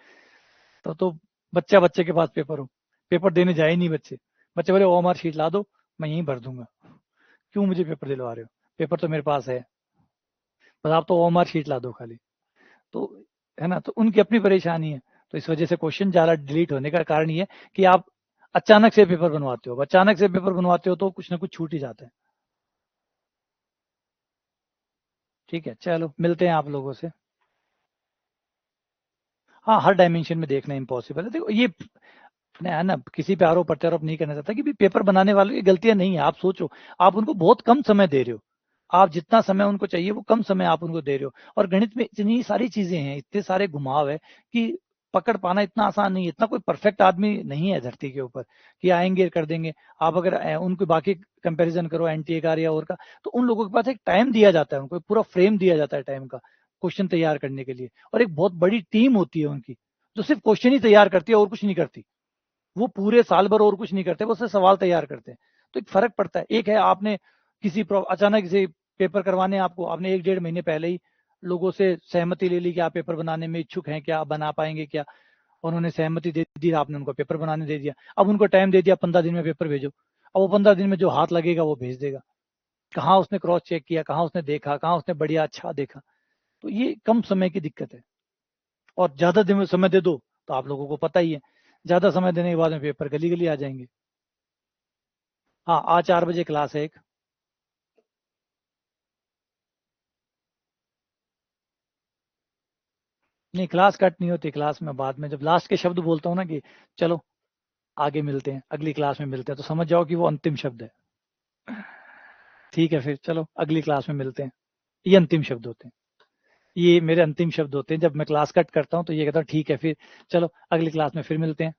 तो बच्चा बच्चे के पास पेपर हो, पेपर देने जाए नहीं बच्चे, बच्चे बोले ओएमआर शीट ला दो, मैं यहीं भर दूंगा, क्यों मुझे पेपर दिलवा रहे हो, पेपर तो मेरे पास है, बस आप तो ओएमआर शीट ला दो खाली। तो है ना, तो उनकी अपनी परेशानी है। तो इस वजह से क्वेश्चन ज्यादा डिलीट होने का कारण ये है कि आप अचानक से पेपर बनवाते हो, अचानक से पेपर बनवाते हो तो कुछ ना कुछ छूट ही जाता है। ठीक है, चलो मिलते हैं आप लोगों से। हाँ, हर डायमेंशन में देखना इम्पॉसिबल है, देखो ये है ना, किसी पे आरोप प्रत्यारोप नहीं करना चाहता कि भी पेपर बनाने वालों की गलतियां नहीं है, आप सोचो, आप उनको बहुत कम समय दे रहे हो, आप जितना समय उनको चाहिए वो कम समय आप उनको दे रहे हो, और गणित में इतनी सारी चीजें हैं, इतने सारे घुमाव है कि पकड़ पाना इतना आसान नहीं है, इतना कोई परफेक्ट आदमी नहीं है धरती के ऊपर कि आएंगे कर देंगे। आप अगर उनको बाकी कंपैरिजन करो एनटीए का या और का, तो उन लोगों के पास एक टाइम दिया जाता है, उनको पूरा फ्रेम दिया जाता है टाइम का क्वेश्चन तैयार करने के लिए, और एक बहुत बड़ी टीम होती है उनकी जो सिर्फ क्वेश्चन ही तैयार करती है और कुछ नहीं करती, वो पूरे साल भर और कुछ नहीं करते, वो सिर्फ सवाल तैयार करते हैं। तो एक फर्क पड़ता है, एक है आपने किसी अचानक से पेपर करवाने, आपको आपने 1-1.5 महीने पहले ही लोगों से सहमति ले ली कि आप पेपर बनाने में इच्छुक हैं क्या, बना पाएंगे क्या, उन्होंने सहमति दे दी, आपने उनको पेपर बनाने दे दिया, अब उनको टाइम दे दिया 15 दिन में पेपर भेजो, अब वो 15 दिन में जो हाथ लगेगा वो भेज देगा, कहाँ उसने क्रॉस चेक किया, कहाँ उसने देखा, कहाँ उसने बढ़िया अच्छा देखा। तो ये कम समय की दिक्कत है, और ज्यादा दिन में समय दे दो तो आप लोगों को पता ही है, ज्यादा समय देने के बाद में पेपर गली गली आ जाएंगे। हाँ, आज 4 बजे क्लास है एक। नहीं, क्लास कट नहीं होती, क्लास में बाद में जब लास्ट के शब्द बोलता हूँ ना कि चलो आगे मिलते हैं, अगली क्लास में मिलते हैं, तो समझ जाओ कि वो अंतिम शब्द है। ठीक है, फिर चलो अगली क्लास में मिलते हैं। ये अंतिम शब्द होते हैं। ये मेरे अंतिम शब्द होते हैं। जब मैं क्लास कट करता हूँ तो ये कहता हूँ ठीक है, फिर चलो अगली क्लास में फिर मिलते हैं।